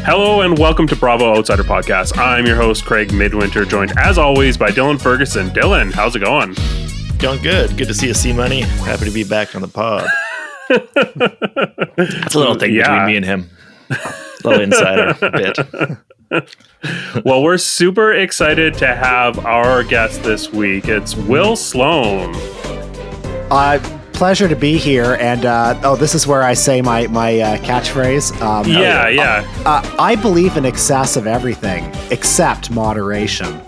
Hello and welcome to Bravo Outsider Podcast. I'm your host, Craig Midwinter, joined as always by Dylan Ferguson. Dylan, how's it going? Going good. Good to see you, C-Money. Happy to be back on the pod. That's a little thing between me and him. A little insider bit. Well, we're super excited to have our guest this week. It's Will Sloan. Pleasure to be here, and this is where I say my catchphrase. I believe in excess of everything except moderation.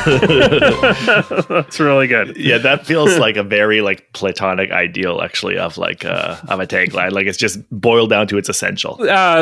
That's really good. Yeah, that feels like a very platonic ideal, actually, of a tagline. Like, it's just boiled down to its essential.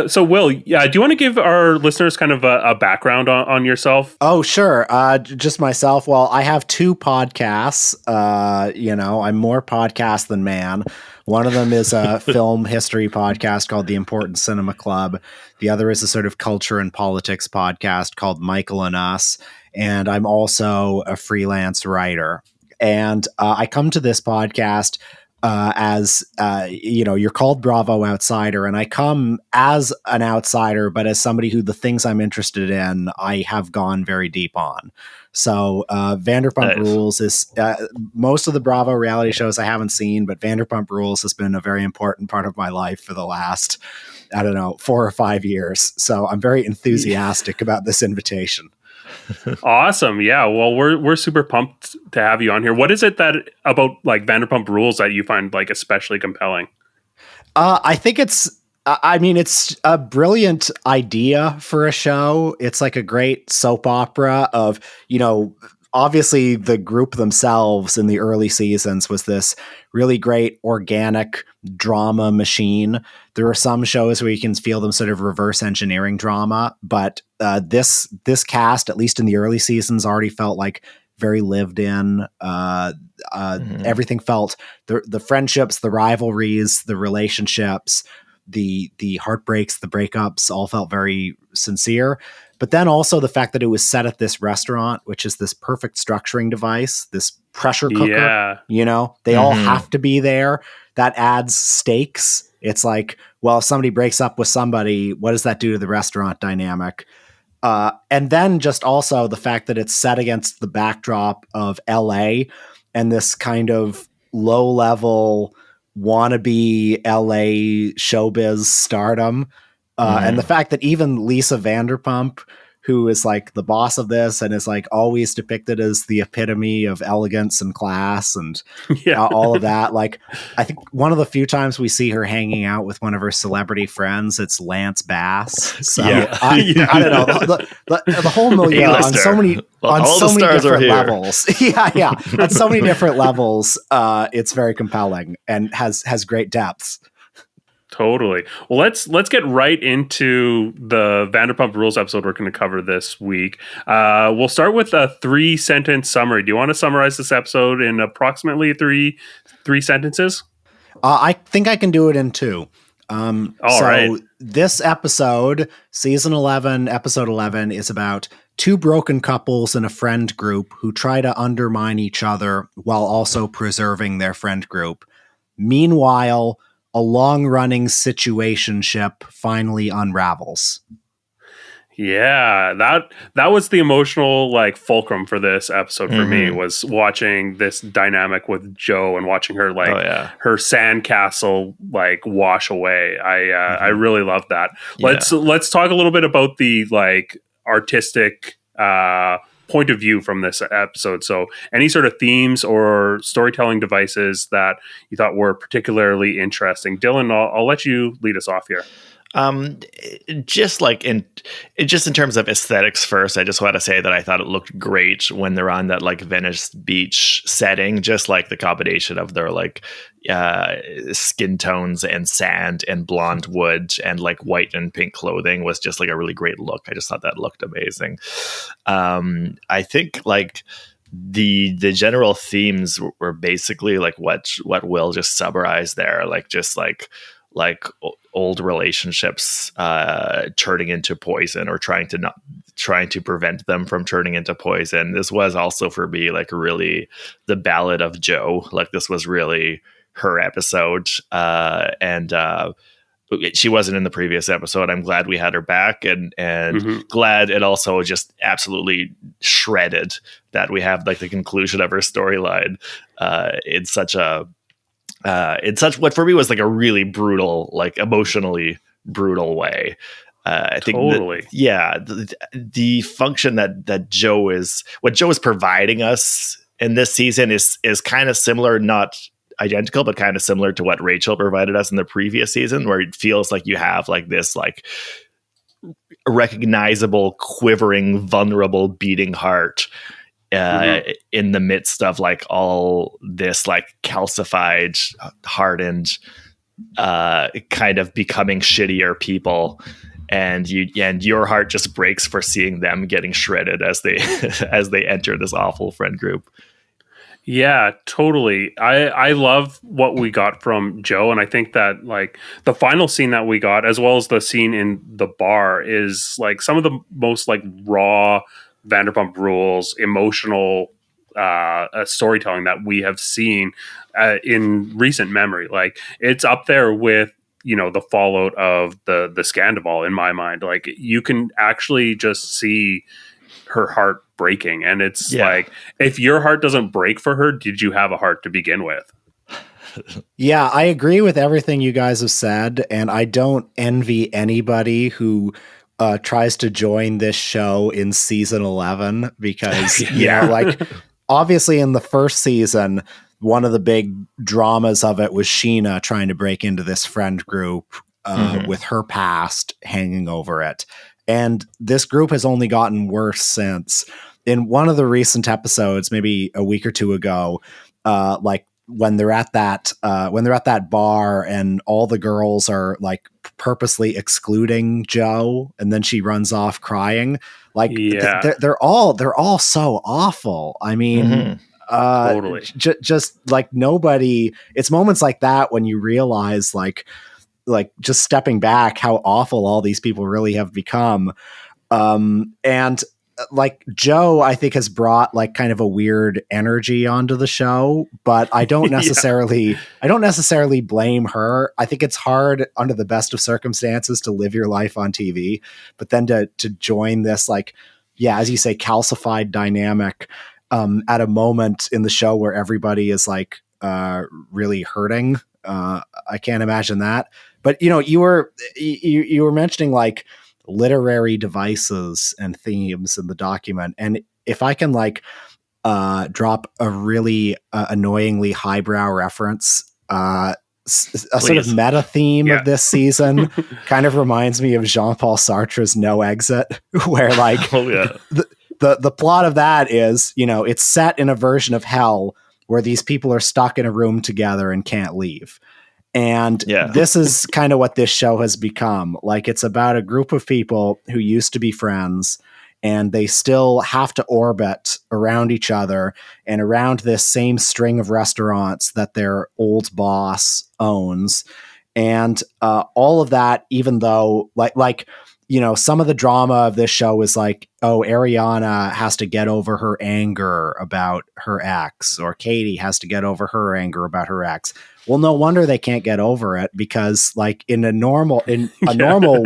So, Will, do you want to give our listeners kind of a background on yourself? Oh, sure. Just myself. Well, I have two podcasts. I'm more podcast than man. One of them is a film history podcast called The Important Cinema Club. The other is a sort of culture and politics podcast called Michael and Us. And I'm also a freelance writer. And I come to this podcast as you're called Bravo Outsider. And I come as an outsider, but as somebody who the things I'm interested in, I have gone very deep on. So Vanderpump Rules is most of the Bravo reality shows I haven't seen, but Vanderpump Rules has been a very important part of my life for the last, 4 or 5 years. So I'm very enthusiastic about this invitation. Awesome. Yeah. Well, we're super pumped to have you on here. What is it that about Vanderpump Rules that you find especially compelling? I think it's a brilliant idea for a show. It's like a great soap opera of, obviously the group themselves in the early seasons was this really great organic drama machine. There are some shows where you can feel them sort of reverse engineering drama, but this cast, at least in the early seasons, already felt like very lived in. Everything felt the friendships, the rivalries, the relationships, the heartbreaks, the breakups all felt very sincere. But then also the fact that it was set at this restaurant, which is this perfect structuring device, this pressure cooker, they all have to be there. That adds stakes. It's like, well, if somebody breaks up with somebody, what does that do to the restaurant dynamic? And then just also the fact that it's set against the backdrop of LA and this kind of low level wannabe LA showbiz stardom. And the fact that even Lisa Vanderpump, who is the boss of this and is always depicted as the epitome of elegance and class and all of that. I think one of the few times we see her hanging out with one of her celebrity friends, it's Lance Bass. So I don't know the whole milieu on so many different levels. On so many different levels. It's very compelling and has great depths. Totally. Well, let's get right into the Vanderpump Rules episode we're going to cover this week. We'll start with a 3-sentence summary. Do you want to summarize this episode in approximately three sentences? I think I can do it in 2. Right. This episode, season 11, episode 11, is about 2 broken couples in a friend group who try to undermine each other while also preserving their friend group. Meanwhile, a long-running situationship finally unravels. Yeah, that was the emotional fulcrum for this episode for me, was watching this dynamic with Joe and watching her her sandcastle wash away. I really love that. Yeah. Let's talk a little bit about the artistic point of view from this episode. So any sort of themes or storytelling devices that you thought were particularly interesting. Dylan, I'll let you lead us off here. Just in terms of aesthetics first, I just want to say that I thought it looked great when they're on that Venice beach setting, just the combination of their skin tones and sand and blonde wood and white and pink clothing was just a really great look. I just thought that looked amazing. I think the general themes were basically what Will just summarized there, old relationships turning into poison or trying to prevent them from turning into poison. This was also for me really the ballad of Joe. This was really her episode, and she wasn't in the previous episode. I'm glad we had her back, and glad it also just absolutely shredded that we have like the conclusion of her storyline in such what for me was like a really brutal, like emotionally brutal way. I think totally. The function that Joe is providing us in this season is kind of similar, not identical, but kind of similar to what Rachel provided us in the previous season, where it feels like you have like this like recognizable, quivering, vulnerable, beating heart in the midst of like all this like calcified, hardened, kind of becoming shittier people. And your heart just breaks for seeing them getting shredded as they enter this awful friend group. Yeah, totally. I love what we got from Joe, and I think that like the final scene that we got, as well as the scene in the bar, is like some of the most like raw Vanderpump Rules emotional storytelling that we have seen in recent memory. Like it's up there with the fallout of the Sandoval in my mind. Like you can actually just see her heart breaking, and it's like, if your heart doesn't break for her, did you have a heart to begin with? Yeah, I agree with everything you guys have said, and I don't envy anybody who tries to join this show in season 11 because like obviously in the first season, one of the big dramas of it was Scheana trying to break into this friend group with her past hanging over it. And this group has only gotten worse since. In one of the recent episodes, maybe a week or two ago, like when they're at that bar and all the girls are like purposely excluding Joe, and then she runs off crying. Like they're all so awful. I mean, totally. Just like nobody. It's moments like that when you realize like just stepping back how awful all these people really have become. And like Joe, I think has brought like kind of a weird energy onto the show, but I don't necessarily blame her. I think it's hard under the best of circumstances to live your life on TV, but then to join this, like, as you say, calcified dynamic, at a moment in the show where everybody is like, really hurting. I can't imagine that. But you were mentioning like literary devices and themes in the document, and if I can like drop a really annoyingly highbrow reference, a sort of meta theme of this season kind of reminds me of Jean-Paul Sartre's No Exit, where like the plot of that is it's set in a version of hell where these people are stuck in a room together and can't leave. And this is kind of what this show has become. Like it's about a group of people who used to be friends, and they still have to orbit around each other and around this same string of restaurants that their old boss owns. And all of that, even though like some of the drama of this show is like, oh, Ariana has to get over her anger about her ex, or Katie has to get over her anger about her ex. Well, no wonder they can't get over it, because like in a normal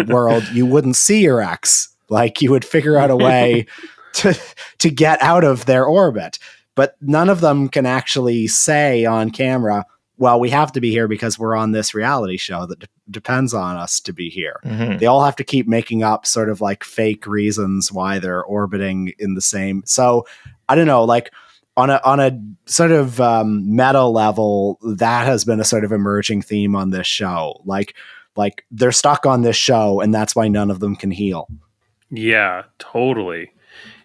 world, you wouldn't see your ex. Like you would figure out a way to get out of their orbit, but none of them can actually say on camera, well, we have to be here because we're on this reality show that depends on us to be here. Mm-hmm. They all have to keep making up sort of like fake reasons why they're orbiting in the same. So I don't know, like on a sort of meta level, that has been a sort of emerging theme on this show. Like they're stuck on this show, and that's why none of them can heal. Yeah, totally.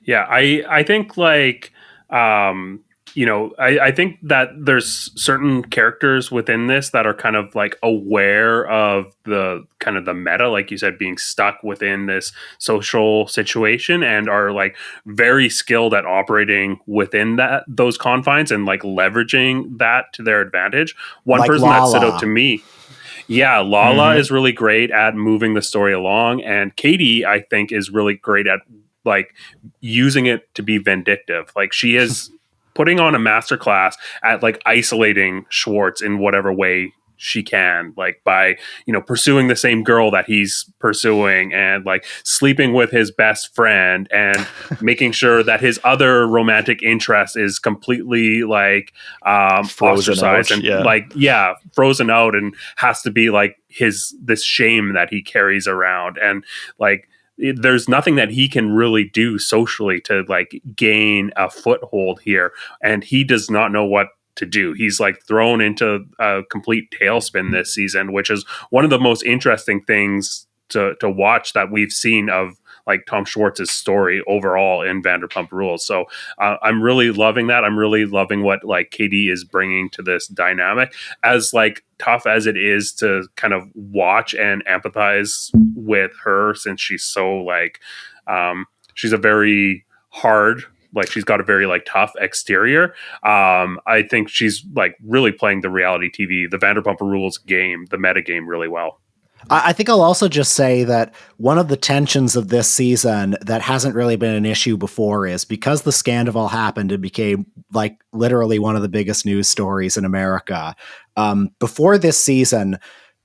Yeah, I think like, I think that there's certain characters within this that are kind of like aware of the kind of the meta, like you said, being stuck within this social situation, and are like very skilled at operating within those confines and like leveraging that to their advantage. One like person Lala. That stood out to me. Yeah, Lala is really great at moving the story along, and Katie, I think, is really great at like using it to be vindictive. Like she is putting on a masterclass at like isolating Schwartz in whatever way she can, like by, you know, pursuing the same girl that he's pursuing and like sleeping with his best friend and making sure that his other romantic interest is completely like frozen out, and frozen out and has to be like this shame that he carries around. And like there's nothing that he can really do socially to like gain a foothold here, and he does not know what to do. He's like thrown into a complete tailspin this season, which is one of the most interesting things to watch that we've seen of like Tom Schwartz's story overall in Vanderpump Rules. So I'm really loving that. I'm really loving what like KD is bringing to this dynamic, as like tough as it is to kind of watch and empathize with her, since she's so like she's a very hard, like she's got a very like tough exterior. I think she's like really playing the reality TV, the Vanderpump Rules game, the meta game really well. I think I'll also just say that one of the tensions of this season that hasn't really been an issue before is because the Sandoval happened, it became like literally one of the biggest news stories in America. Before this season,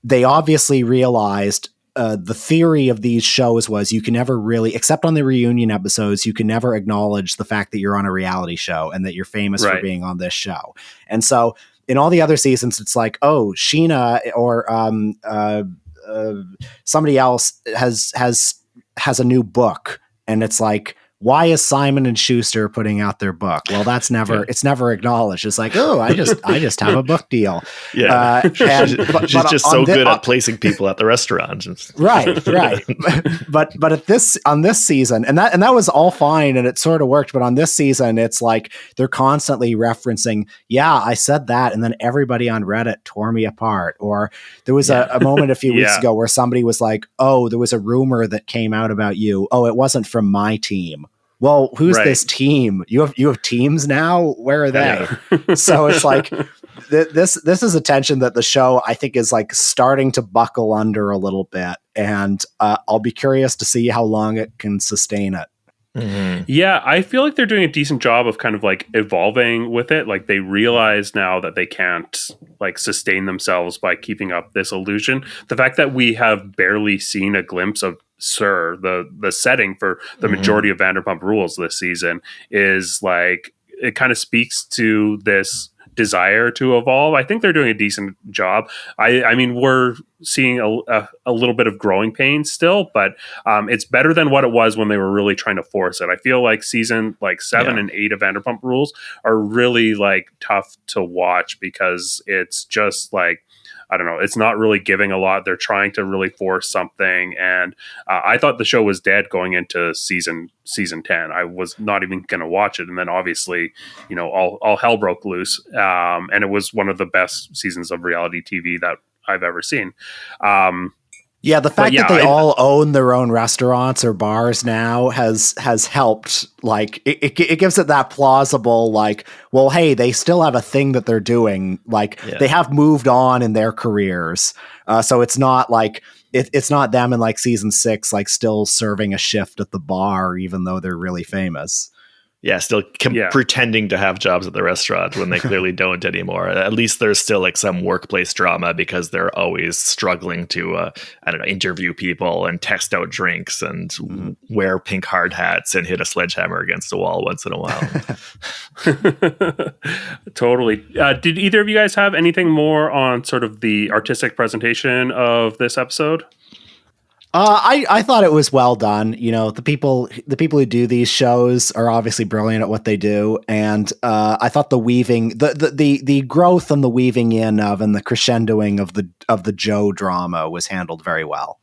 they obviously realized the theory of these shows was you can never really, except on the reunion episodes, you can never acknowledge the fact that you're on a reality show and that you're famous for being on this show. And so in all the other seasons, it's like, oh, Scheana or somebody else has a new book, and it's like, why is Simon and Schuster putting out their book? Well, that's never, it's never acknowledged. It's like, oh, I just have a book deal. Yeah. She's just so good at placing people at the restaurant. Right. But on this season, and that was all fine and it sort of worked. But on this season, it's like they're constantly referencing, yeah, I said that, and then everybody on Reddit tore me apart. Or there was a moment a few weeks ago where somebody was like, oh, there was a rumor that came out about you. Oh, it wasn't from my team. Well, who's this team? You have teams now? Where are they? So it's like this is a tension that the show, I think, is like starting to buckle under a little bit, and I'll be curious to see how long it can sustain it. Mm-hmm. Yeah, I feel like they're doing a decent job of kind of like evolving with it. Like they realize now that they can't like sustain themselves by keeping up this illusion. The fact that we have barely seen a glimpse of Sir, the setting for the majority of Vanderpump Rules this season, is like, it kind of speaks to this desire to evolve. I think they're doing a decent job. I mean, we're seeing a little bit of growing pains still, but it's better than what it was when they were really trying to force it. I feel like season like 7 and 8 of Vanderpump Rules are really like tough to watch because it's just like, I don't know, it's not really giving a lot. They're trying to really force something. And I thought the show was dead going into season 10. I was not even going to watch it. And then obviously, you know, all hell broke loose. And it was one of the best seasons of reality TV that I've ever seen. Yeah, the fact that they all own their own restaurants or bars now has helped. Like it gives it that plausible, like, well, hey, they still have a thing that they're doing. Like they have moved on in their careers, so it's not like it's not them in like season 6, like still serving a shift at the bar, even though they're really famous. Yeah, still pretending to have jobs at the restaurant when they clearly don't anymore. At least there's still like some workplace drama because they're always struggling to, interview people and test out drinks and wear pink hard hats and hit a sledgehammer against a wall once in a while. Totally. Did either of you guys have anything more on sort of the artistic presentation of this episode? I thought it was well done. You know, the people who do these shows are obviously brilliant at what they do, and I thought the weaving, the growth and the weaving in of and the crescendoing of the Joe drama was handled very well.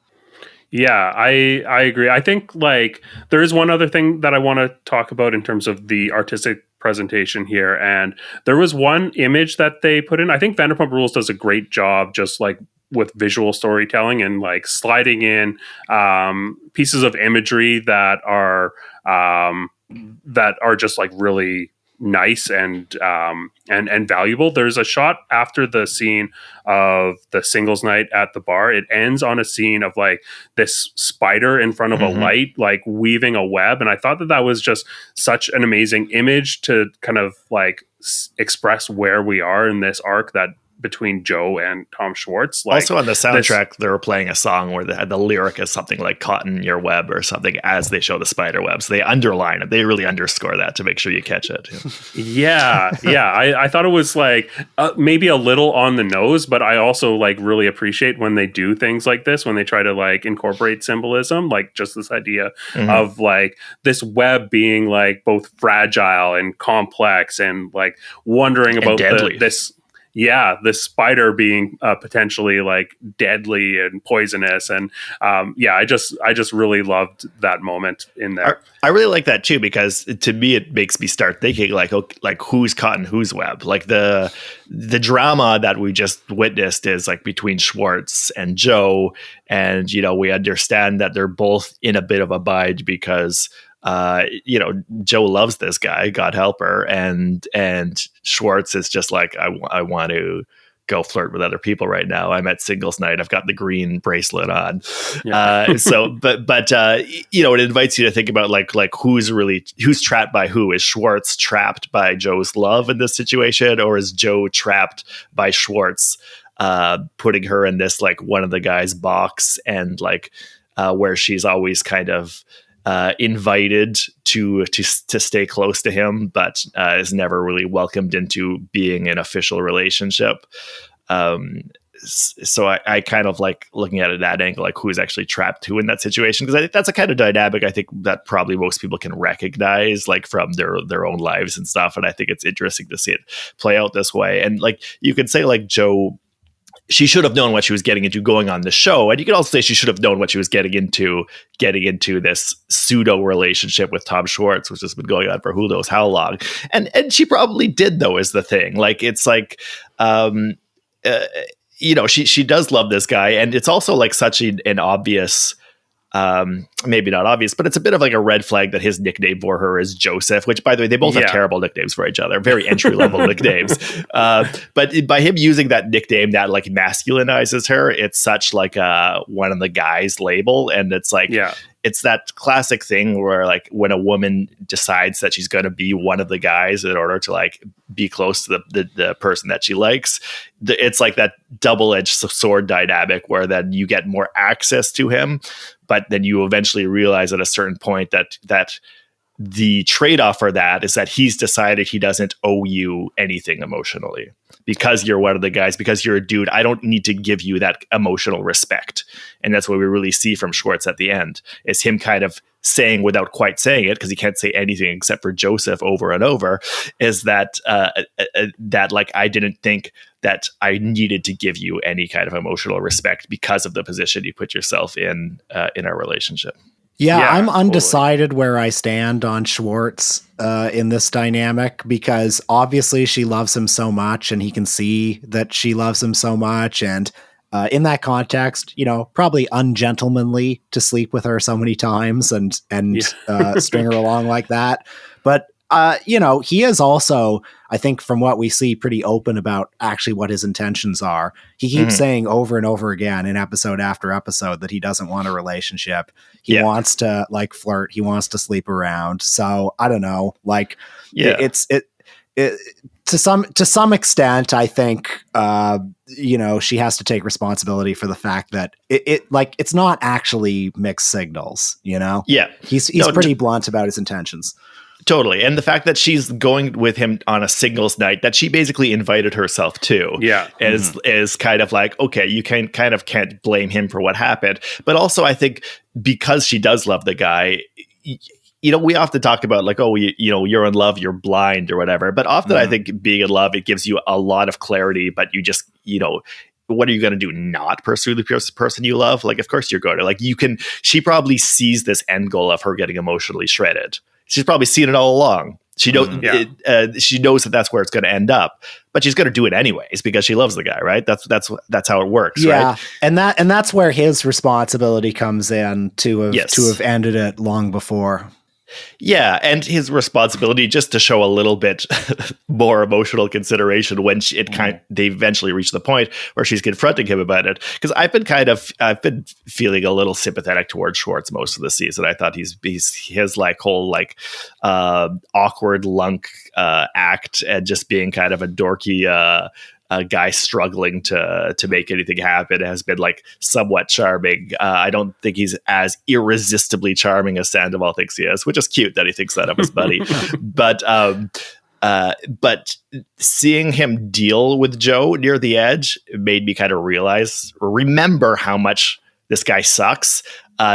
Yeah, I agree. I think like there is one other thing that I want to talk about in terms of the artistic presentation here, and there was one image that they put in. I think Vanderpump Rules does a great job just like with visual storytelling and like sliding in pieces of imagery that are just like really nice and valuable. There's a shot after the scene of the singles night at the bar. It ends on a scene of like this spider in front of a light, like weaving a web. And I thought that was just such an amazing image to kind of like express where we are in this arc that between Joe and Tom Schwartz. Like, also on the soundtrack, they were playing a song where the lyric is something like "caught in your web" or something as they show the spider web. So they underline it. They really underscore that to make sure you catch it. Yeah. I thought it was like maybe a little on the nose, but I also like really appreciate when they do things like this, when they try to like incorporate symbolism, like just this idea of like this web being like both fragile and complex and like wondering about this. Yeah, the spider being potentially like deadly and poisonous, and I just really loved that moment in there. I really like that too, because to me it makes me start thinking like, okay, like who's caught in whose web. Like the drama that we just witnessed is like between Schwartz and Joe, and we understand that they're both in a bit of a bind because Joe loves this guy, God help her, and Schwartz is just like, I want to go flirt with other people right now. I'm at singles night. I've got the green bracelet on. Yeah. It invites you to think about like who's trapped by who. Is Schwartz trapped by Joe's love in this situation, or is Joe trapped by Schwartz putting her in this like one of the guys' box, and like where she's always kind of invited to stay close to him, but is never really welcomed into being an official relationship. So I kind of like looking at it that angle, like who's actually trapped who in that situation, because I think that's a kind of dynamic I think that probably most people can recognize like from their own lives and stuff. And I think it's interesting to see it play out this way. And like you could say like Joe, she should have known what she was getting into going on the show. And you could also say she should have known what she was getting into this pseudo relationship with Tom Schwartz, which has been going on for who knows how long. And she probably did, though, is the thing. Like, it's like, she does love this guy. And it's also like such an obvious, maybe not obvious, but it's a bit of like a red flag that his nickname for her is Joseph, which by the way, they both have terrible nicknames for each other, very entry level nicknames. But by him using that nickname that like masculinizes her, it's such like one of the guys label. And it's like, it's that classic thing where like when a woman decides that she's going to be one of the guys in order to like be close to the person that she likes, it's like that double-edged sword dynamic where then you get more access to him, but then you eventually realize at a certain point that the trade-off for that is that he's decided he doesn't owe you anything emotionally. Because you're one of the guys, because you're a dude, I don't need to give you that emotional respect. And that's what we really see from Schwartz at the end, is him kind of saying without quite saying it, because he can't say anything except for Joseph over and over, is that that like I didn't think that I needed to give you any kind of emotional respect because of the position you put yourself in our relationship. Yeah, I'm undecided where I stand on Schwartz in this dynamic, because obviously she loves him so much and he can see that she loves him so much. And in that context, probably ungentlemanly to sleep with her so many times and string her along like that. But he is also, I think from what we see, pretty open about actually what his intentions are. He keeps saying over and over again in episode after episode that he doesn't want a relationship. He wants to like flirt. He wants to sleep around. So I don't know, like it's to some extent, I think, she has to take responsibility for the fact that it's not actually mixed signals, Yeah. He's pretty blunt about his intentions. Totally. And the fact that she's going with him on a singles night that she basically invited herself to is kind of like, okay, you can't blame him for what happened. But also I think because she does love the guy, we often talk about like, oh, you're in love, you're blind or whatever. But often I think being in love, it gives you a lot of clarity, but you just, what are you going to do? Not pursue the person you love? Like, of course you're going to. Like, she probably sees this end goal of her getting emotionally shredded. She's probably seen it all along. She knows she knows that that's where it's going to end up, but she's going to do it anyways because she loves the guy, right? That's how it works, right? And that's where his responsibility comes in to have ended it long before. Yeah, and his responsibility just to show a little bit more emotional consideration when they eventually reach the point where she's confronting him about it. Because I've been feeling a little sympathetic towards Schwartz most of the season. I thought his like whole like awkward lunk act and just being kind of a dorky a guy struggling to make anything happen has been like somewhat charming. I don't think he's as irresistibly charming as Sandoval thinks he is, which is cute that he thinks that of his buddy. But seeing him deal with Joe near the edge made me kind of remember how much this guy sucks.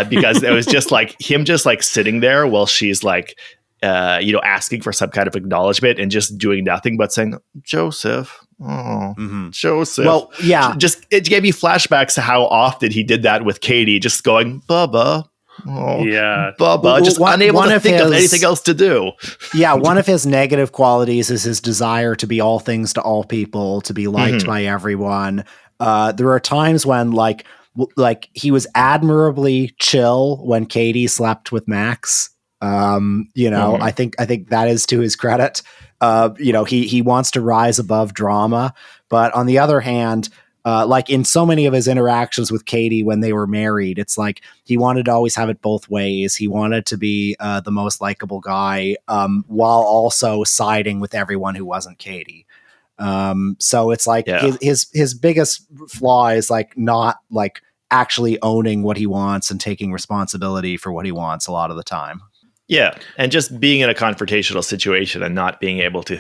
Because it was just like him just like sitting there while she's like, asking for some kind of acknowledgement and just doing nothing but saying, Joseph. Oh, Joseph. Well, yeah. It gave me flashbacks to how often he did that with Katie, just going, Bubba. Oh, yeah. Bubba, just unable to think of anything else to do. Yeah, one of his negative qualities is his desire to be all things to all people, to be liked by everyone. There are times when like he was admirably chill when Katie slept with Max. I think that is to his credit. He wants to rise above drama, but on the other hand, like in so many of his interactions with Katie when they were married, it's like he wanted to always have it both ways. He wanted to be the most likable guy, while also siding with everyone who wasn't Katie. So it's like his biggest flaw is like not like actually owning what he wants and taking responsibility for what he wants a lot of the time. Yeah, and just being in a confrontational situation and not being able to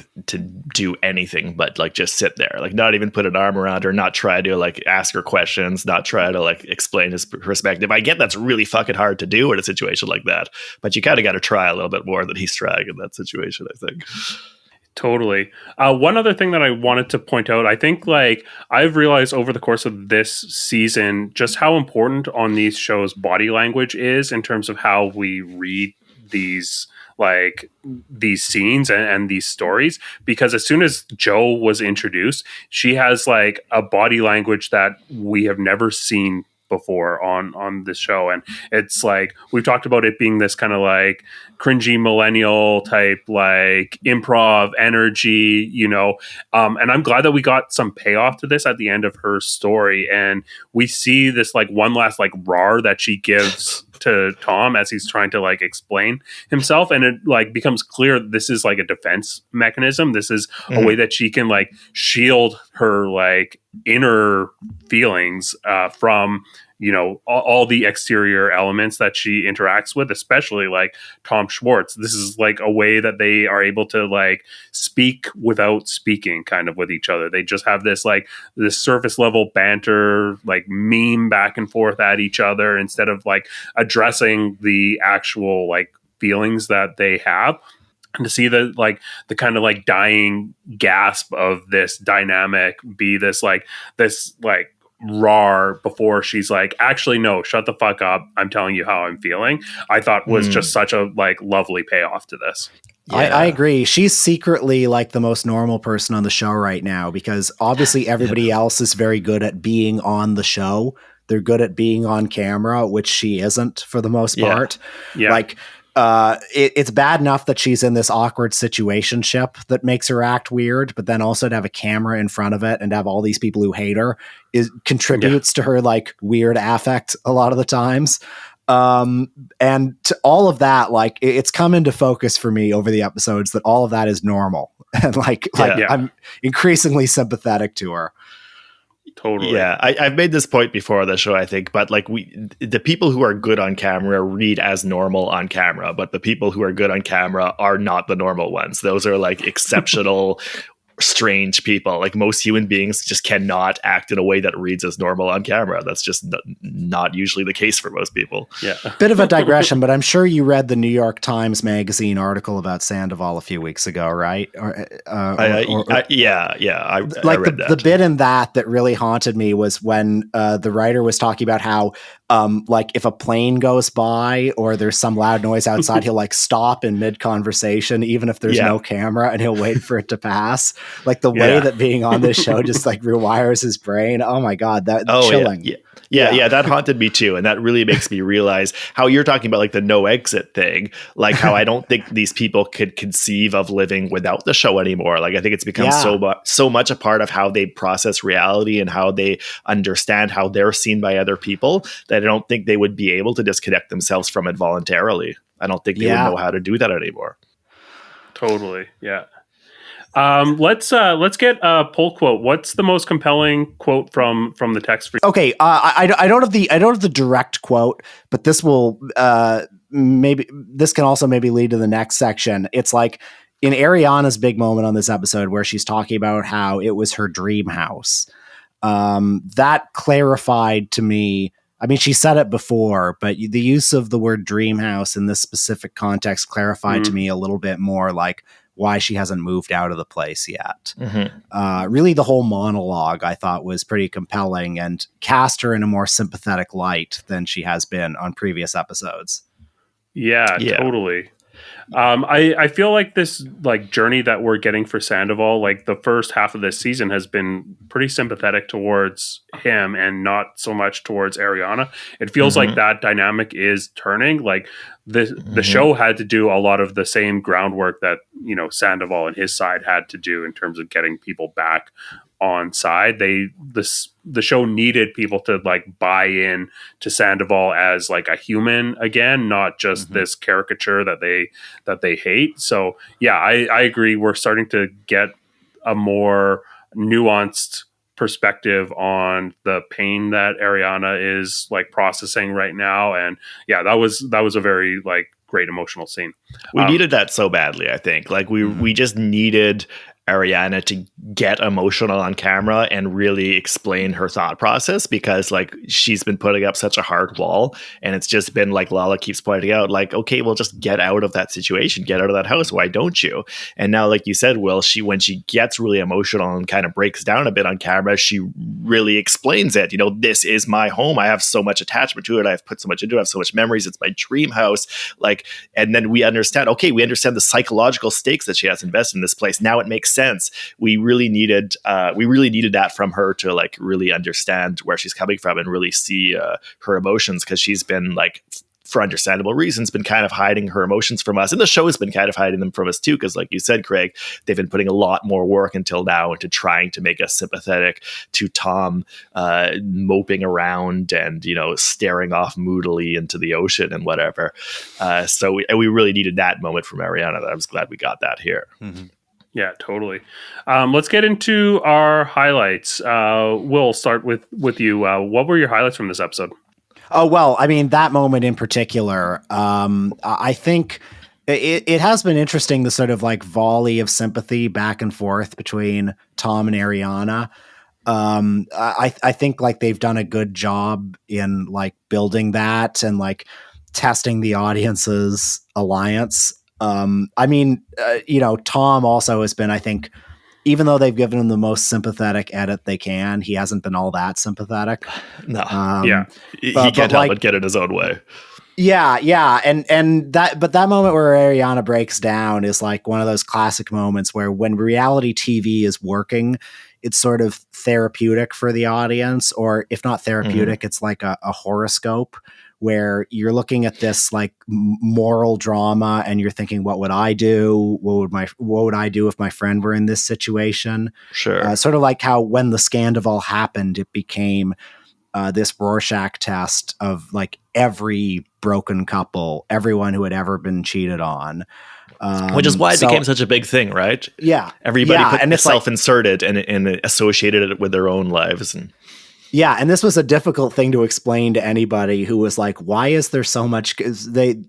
do anything but like just sit there, like not even put an arm around her, not try to like ask her questions, not try to like explain his perspective. I get that's really fucking hard to do in a situation like that, but you kind of got to try a little bit more than he's trying in that situation, I think. Totally. One other thing that I wanted to point out, I think like I've realized over the course of this season just how important on these shows body language is in terms of how we read these scenes and these stories, because as soon as Joe was introduced, she has like a body language that we have never seen before on this show. And it's like we've talked about it being this kind of like cringy millennial type like improv energy, and I'm glad that we got some payoff to this at the end of her story, and we see this like one last like roar that she gives to Tom as he's trying to like explain himself, and it like becomes clear this is like a defense mechanism. This is a way that she can like shield her like inner feelings from all the exterior elements that she interacts with, especially like Tom Schwartz. This is like a way that they are able to like speak without speaking kind of with each other. They just have this like this surface level banter, like meme back and forth at each other instead of like addressing the actual like feelings that they have. And to see the kind of like dying gasp of this dynamic be this roar before she's like, actually, no, shut the fuck up. I'm telling you how I'm feeling. I thought was just such a like lovely payoff to this. Yeah. I agree. She's secretly like the most normal person on the show right now, because obviously everybody else is very good at being on the show. They're good at being on camera, which she isn't for the most part. Yeah. Like, it's bad enough that she's in this awkward situationship that makes her act weird, but then also to have a camera in front of it and have all these people who hate her contributes to her like weird affect a lot of the times. And to all of that, like it's come into focus for me over the episodes that all of that is normal. And I'm increasingly sympathetic to her. Totally. Yeah, I've made this point before on the show, I think, but like the people who are good on camera read as normal on camera, but the people who are good on camera are not the normal ones. Those are like exceptional, strange people. Like most human beings just cannot act in a way that reads as normal on camera. That's just not usually the case for most people. Yeah. Bit of a digression, but I'm sure you read the New York Times Magazine article about Sandoval a few weeks ago, right? I read that. The bit in that really haunted me was when the writer was talking about how like if a plane goes by or there's some loud noise outside, he'll like stop in mid conversation, even if there's no camera, and he'll wait for it to pass. Like the way that being on this show just like rewires his brain. Oh my God, chilling. Yeah, that haunted me too. And that really makes me realize how you're talking about like the no exit thing, like how I don't think these people could conceive of living without the show anymore. Like I think it's become so much a part of how they process reality and how they understand how they're seen by other people that I don't think they would be able to disconnect themselves from it voluntarily. I don't think they would know how to do that anymore. Totally. Yeah. Let's get a poll quote. What's the most compelling quote from the text for you? Okay, I don't have the direct quote, but this will this can also maybe lead to the next section. It's like in Ariana's big moment on this episode where she's talking about how it was her dream house. That clarified to me. I mean, she said it before, but the use of the word dream house in this specific context clarified to me a little bit more, like why she hasn't moved out of the place yet. Really, the whole monologue I thought was pretty compelling and cast her in a more sympathetic light than she has been on previous episodes. Yeah. Totally. I feel like this like journey that we're getting for Sandoval, like the first half of this season has been pretty sympathetic towards him and not so much towards Ariana. It feels like that dynamic is turning. Like the show had to do a lot of the same groundwork that, you know, Sandoval and his side had to do in terms of getting people back on side. The show needed people to like buy in to Sandoval as like a human again, not just this caricature that they hate. So yeah, I agree. We're starting to get a more nuanced perspective on the pain that Ariana is like processing right now. And yeah, that was a very like great emotional scene. We needed that so badly, I think. Like we just needed Ariana to get emotional on camera and really explain her thought process, because like she's been putting up such a hard wall, and it's just been like Lala keeps pointing out, like, okay, well, just get out of that situation, get out of that house. Why don't you? And now, like you said, Will, when she gets really emotional and kind of breaks down a bit on camera, she really explains it. You know, this is my home. I have so much attachment to it. I've put so much into it. I have so much memories. It's my dream house. Like, and then we understand the psychological stakes that she has invested in this place. Now it makes sense. We really needed that from her to like really understand where she's coming from and really see her emotions, because she's been like, for understandable reasons, been kind of hiding her emotions from us, and the show has been kind of hiding them from us too, because like you said, Craig, they've been putting a lot more work until now into trying to make us sympathetic to Tom moping around and, you know, staring off moodily into the ocean and whatever. So we really needed that moment from Ariana. I was glad we got that here. Yeah, totally. Let's get into our highlights. We'll start with you. What were your highlights from this episode? Oh, well, I mean, that moment in particular, I think it has been interesting, the sort of like volley of sympathy back and forth between Tom and Ariana. I think like they've done a good job in like building that and like testing the audience's alliance. I mean, you know, Tom also has been, I think, even though they've given him the most sympathetic edit they can, he hasn't been all that sympathetic. No. He can't help but get in his own way. Yeah. And that moment where Ariana breaks down is like one of those classic moments where when reality TV is working, it's sort of therapeutic for the audience, or if not therapeutic, it's like a horoscope, where you're looking at this like moral drama and you're thinking, what would I do? What would I do if my friend were in this situation? Sure. Sort of like how when the Sandoval happened, it became this Rorschach test of like every broken couple, everyone who had ever been cheated on. Which is why it became such a big thing, right? Yeah. Everybody put and self-inserted and associated it with their own lives. Yeah, and this was a difficult thing to explain to anybody who was like, why is there so much?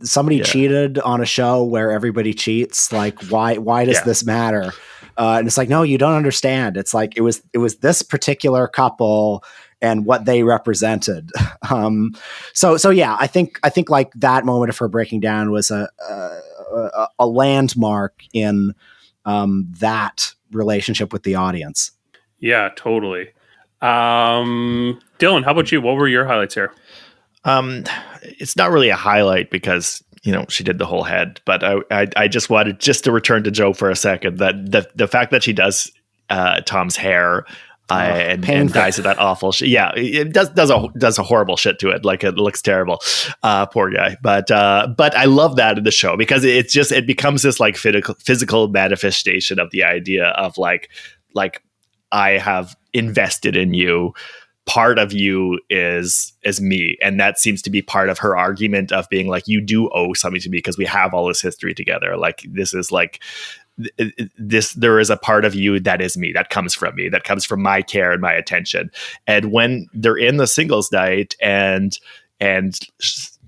Somebody cheated on a show where everybody cheats. Like, why does this matter? And it's like, no, you don't understand. It's like, it was this particular couple and what they represented. So yeah, I think like that moment of her breaking down was a landmark in that relationship with the audience. Yeah, totally. Dylan, how about you? What were your highlights here? It's not really a highlight because, you know, she did the whole head, but I just wanted to return to Joe for a second, that the fact that she does Tom's hair and dies of that awful shit. Yeah, it does a horrible shit to it. Like, it looks terrible. Poor guy. But I love that in the show because it becomes this like physical manifestation of the idea of like I have invested in you. Part of you is me, and that seems to be part of her argument of being like, you do owe something to me because we have all this history together. Like, this is like this, there is a part of you that is me, that comes from me, that comes from my care and my attention. And when they're in the singles night and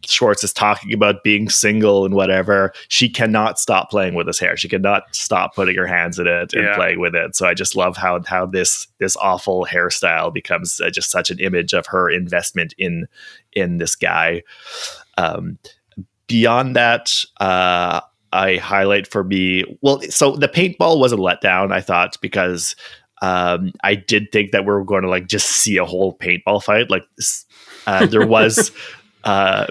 Schwartz is talking about being single and whatever, she cannot stop playing with his hair. She cannot stop putting her hands in it and playing with it. So I just love how this awful hairstyle becomes just such an image of her investment in this guy. Beyond that, I highlight for me, well, so the paintball was a letdown, I thought, because I did think that we were going to like just see a whole paintball fight. Like, there was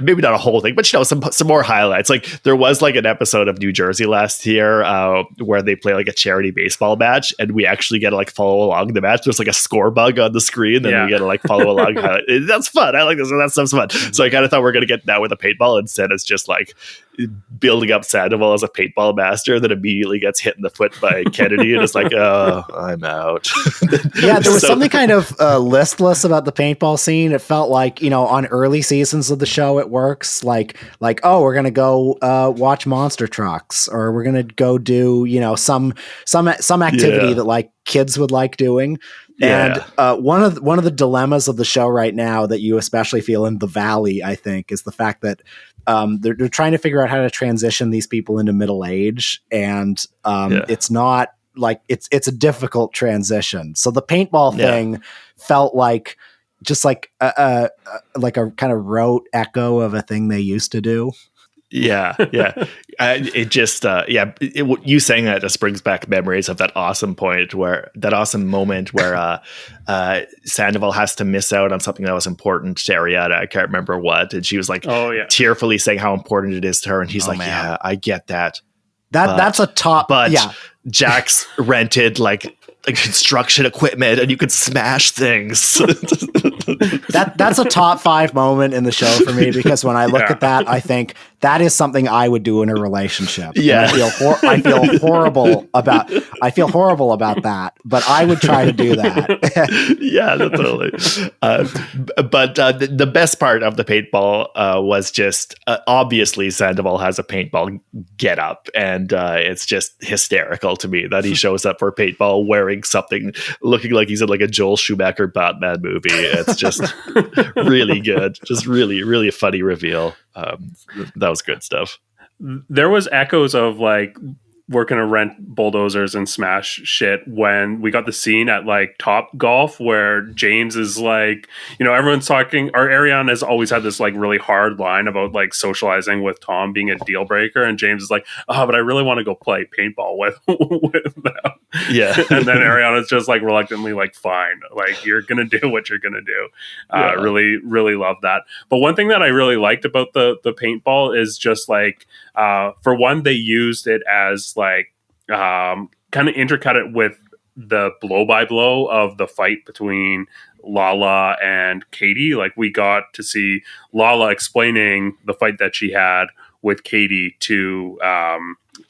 maybe not a whole thing, but some more highlights. Like, there was like an episode of New Jersey last year where they play like a charity baseball match, and we actually get to like follow along the match. There's like a score bug on the screen, and we get to like follow along. That's fun. I like this. That stuff's fun. So I kind of thought we are gonna get that with a paintball. Instead, it's just like building up Sandoval as a paintball master that immediately gets hit in the foot by Kennedy, and it's like, oh, I'm out. Yeah, there was something kind of listless about the paintball scene. It felt like, on early seasons of the show, it works like, oh, we're gonna go watch monster trucks, or we're gonna go do some activity that like kids would like doing. And one of the dilemmas of the show right now that you especially feel in the Valley, I think, is the fact that they're trying to figure out how to transition these people into middle age, and it's not like it's a difficult transition. So the paintball thing felt like just like a kind of rote echo of a thing they used to do. Yeah. It just, you saying that just brings back memories of that awesome moment where Sandoval has to miss out on something that was important to Ariana. I can't remember what. And she was like, tearfully saying how important it is to her. And he's like, man. Yeah, I get that. That's a top. But Jack's rented like construction equipment and you could smash things. That's a top 5 moment in the show for me, because when I look at that, I think that is something I would do in a relationship. Yeah. I feel horrible about that, but I would try to do that. Yeah, totally. But the best part of the paintball was just obviously Sandoval has a paintball get up, and it's just hysterical to me that he shows up for paintball wearing something looking like he's in like a Joel Schumacher Batman movie. It's just really good. Just really, really funny reveal. That was good stuff. There was echoes of like, we're going to rent bulldozers and smash shit when we got the scene at like Top Golf where James is like, everyone's talking, or Ariana has always had this like really hard line about like socializing with Tom being a deal breaker. And James is like, but I really want to go play paintball with them. Yeah. And then Ariana's just like reluctantly like, fine, like you're going to do what you're going to do. Really, really love that. But one thing that I really liked about the paintball is just like, for one, they used it as like kind of intercut it with the blow by blow of the fight between Lala and Katie. Like, we got to see Lala explaining the fight that she had with Katie to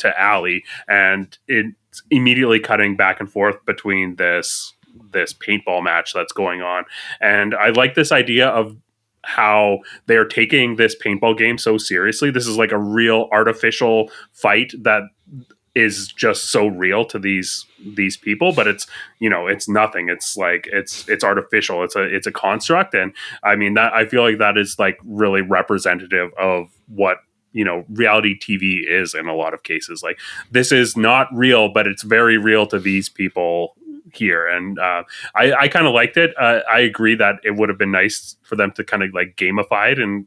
Allie, and it's immediately cutting back and forth between this paintball match that's going on. And I like this idea of how they're taking this paintball game so seriously. This is like a real artificial fight that is just so real to these people, but it's, it's nothing. It's like, it's artificial. It's a construct. And I mean, that I feel like that is like really representative of what, reality TV is in a lot of cases. Like, this is not real, but it's very real to these people here. And I kind of liked it. I agree that it would have been nice for them to kind of like gamify it and,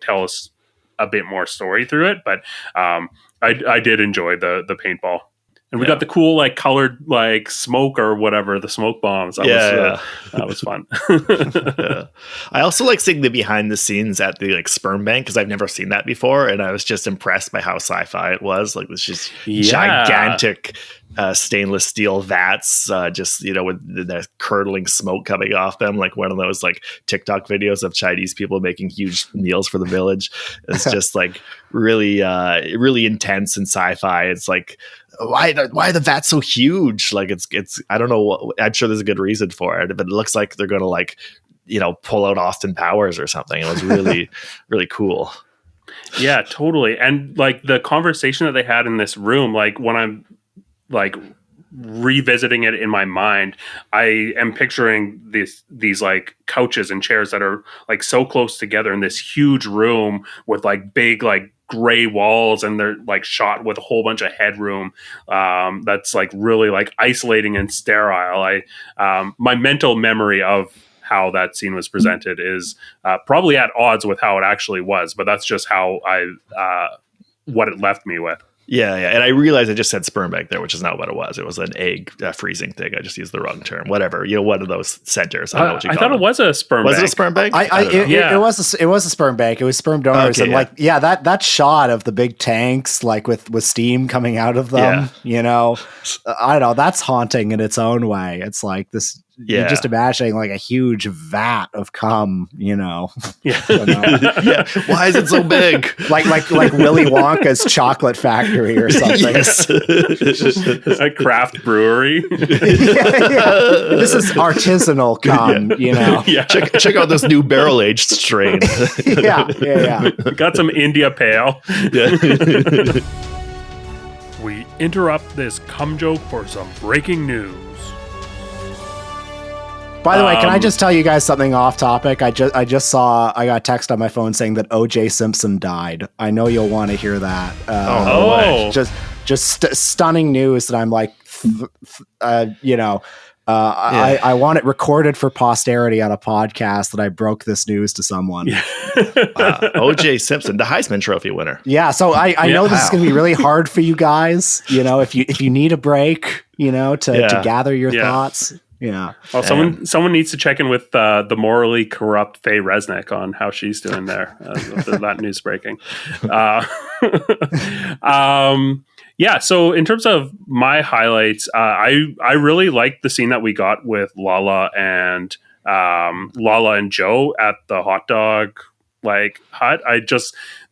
tell us a bit more story through it. But I did enjoy the paintball. And we got the cool, like, colored, like, smoke or whatever, the smoke bombs. That was fun. I also like seeing the behind the scenes at the, like, sperm bank, because I've never seen that before. And I was just impressed by how sci-fi it was. Like, this just gigantic stainless steel vats, just, you know, with the curdling smoke coming off them, like one of those, like, TikTok videos of Chinese people making huge meals for the village. It's just, like, really, really intense and sci-fi. It's like, why are the vats so huge? Like, it's I don't know. I'm sure there's a good reason for it, but it looks like they're going to, like, you know, pull out Austin Powers or something. It was really, really cool. Yeah, totally. And, like, the conversation that they had in this room, like, when I'm, like, revisiting it in my mind, I am picturing these like couches and chairs that are, like, so close together in this huge room with, like, big, like, gray walls, and they're, like, shot with a whole bunch of headroom. That's, like, really, like, isolating and sterile. My mental memory of how that scene was presented is probably at odds with how it actually was, but that's just how what it left me with. Yeah. And I realized I just said sperm bank there, which is not what it was. It was an egg freezing thing. I just used the wrong term. Whatever. You know, one of those centers. I don't know what you call thought it was a sperm bank. Was it a sperm bank? It was a sperm bank. It was sperm donors. Okay, and like, that shot of the big tanks, like with steam coming out of them, you know, I don't know. That's haunting in its own way. It's like this. You're just imagining, like, a huge vat of cum, you know. Yeah. Why is it so big? like Willy Wonka's chocolate factory or something. A craft brewery. This is artisanal cum, you know. Yeah. Check out this new barrel aged strain. Yeah. Got some India Pale. We interrupt this cum joke for some breaking news. By the way, can I just tell you guys something off topic? I just saw, I got a text on my phone saying that O.J. Simpson died. I know you'll want to hear that. Just stunning news that I'm like, you know, I want it recorded for posterity on a podcast that I broke this news to someone. O.J. Simpson, the Heisman Trophy winner. Yeah, so I know this is going to be really hard for you guys. You know, if you need a break, you know, to gather your thoughts. Yeah. Well, someone needs to check in with the morally corrupt Faye Resnick on how she's doing there. That news breaking. Yeah. So in terms of my highlights, I really liked the scene that we got with Lala and Joe at the hot dog hut.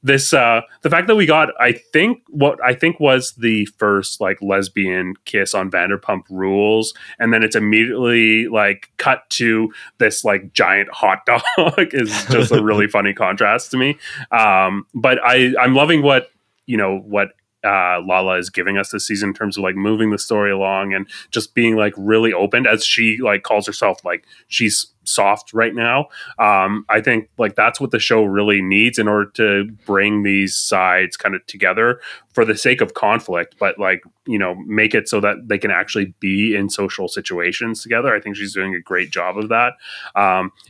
The fact that we got, I think was the first, like, lesbian kiss on Vanderpump Rules, and then it's immediately, like, cut to this, like, giant hot dog is just a really funny contrast to me. But I'm loving what Lala is giving us this season in terms of, like, moving the story along and just being, like, really open, as she, like, calls herself, like, she's soft right now. I think, like, that's what the show really needs in order to bring these sides kind of together for the sake of conflict, but, like, you know, make it so that they can actually be in social situations together. I think she's doing a great job of that.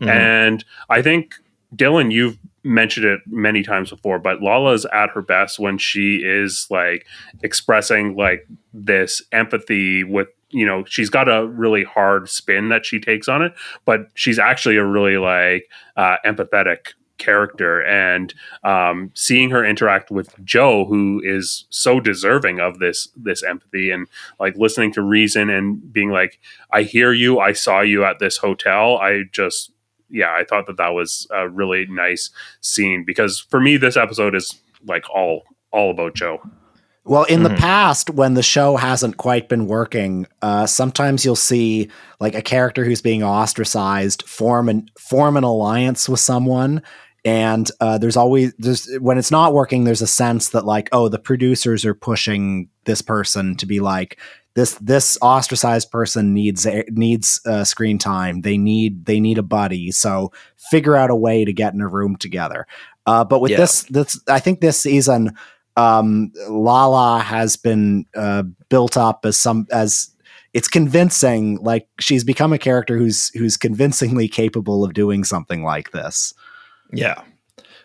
And I think, Dylan, you've mentioned it many times before, but Lala's at her best when she is, like, expressing, like, this empathy with, you know, she's got a really hard spin that she takes on it, but she's actually a really, like, empathetic character. And seeing her interact with Joe, who is so deserving of this empathy, and, like, listening to reason and being like, I hear you, I saw you at this hotel. I thought that was a really nice scene, because for me, this episode is, like, all about Joe. Well, in the past, when the show hasn't quite been working, sometimes you'll see, like, a character who's being ostracized form an alliance with someone. And when it's not working, there's a sense that, like, oh, the producers are pushing this person to be like, this ostracized person needs screen time. They need a buddy. So figure out a way to get in a room together. But with this, I think this season, Lala has been built up as it's convincing. Like, she's become a character who's convincingly capable of doing something like this. Yeah.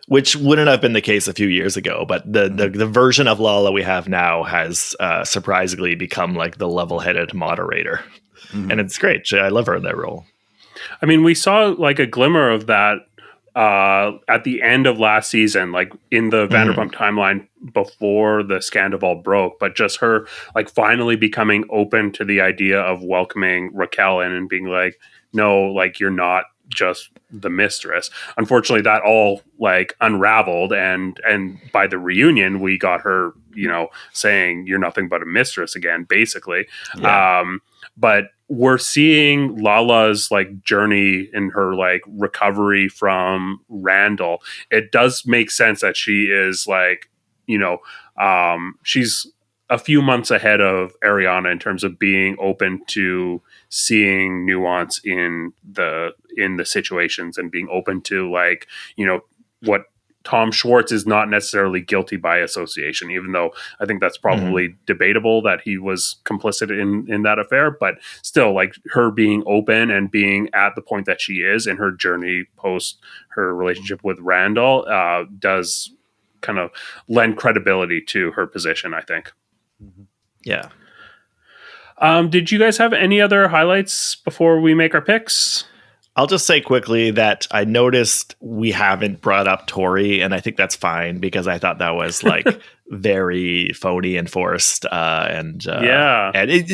which wouldn't have been the case a few years ago. But the version of Lala we have now has surprisingly become like the level-headed moderator. And it's great. I love her in that role. I mean, we saw like a glimmer of that at the end of last season, like in the Vanderpump timeline before the Sandoval broke, but just her like finally becoming open to the idea of welcoming Raquel in and being like, no, like you're not just the mistress. Unfortunately, that all like unraveled, and by the reunion, we got her, you know, saying you're nothing but a mistress again, basically. Yeah. But we're seeing Lala's like journey in her like recovery from Randall. It does make sense that she is like, you know, she's a few months ahead of Ariana in terms of being open to seeing nuance in the situations and being open to like, you know, what Tom Schwartz is not necessarily guilty by association, even though I think that's probably debatable that he was complicit in that affair. But still, like her being open and being at the point that she is in her journey post her relationship with Randall does kind of lend credibility to her position, I think. Yeah. Did you guys have any other highlights before we make our picks? I'll just say quickly that I noticed we haven't brought up Tori, and I think that's fine because I thought that was like very phony and forced. And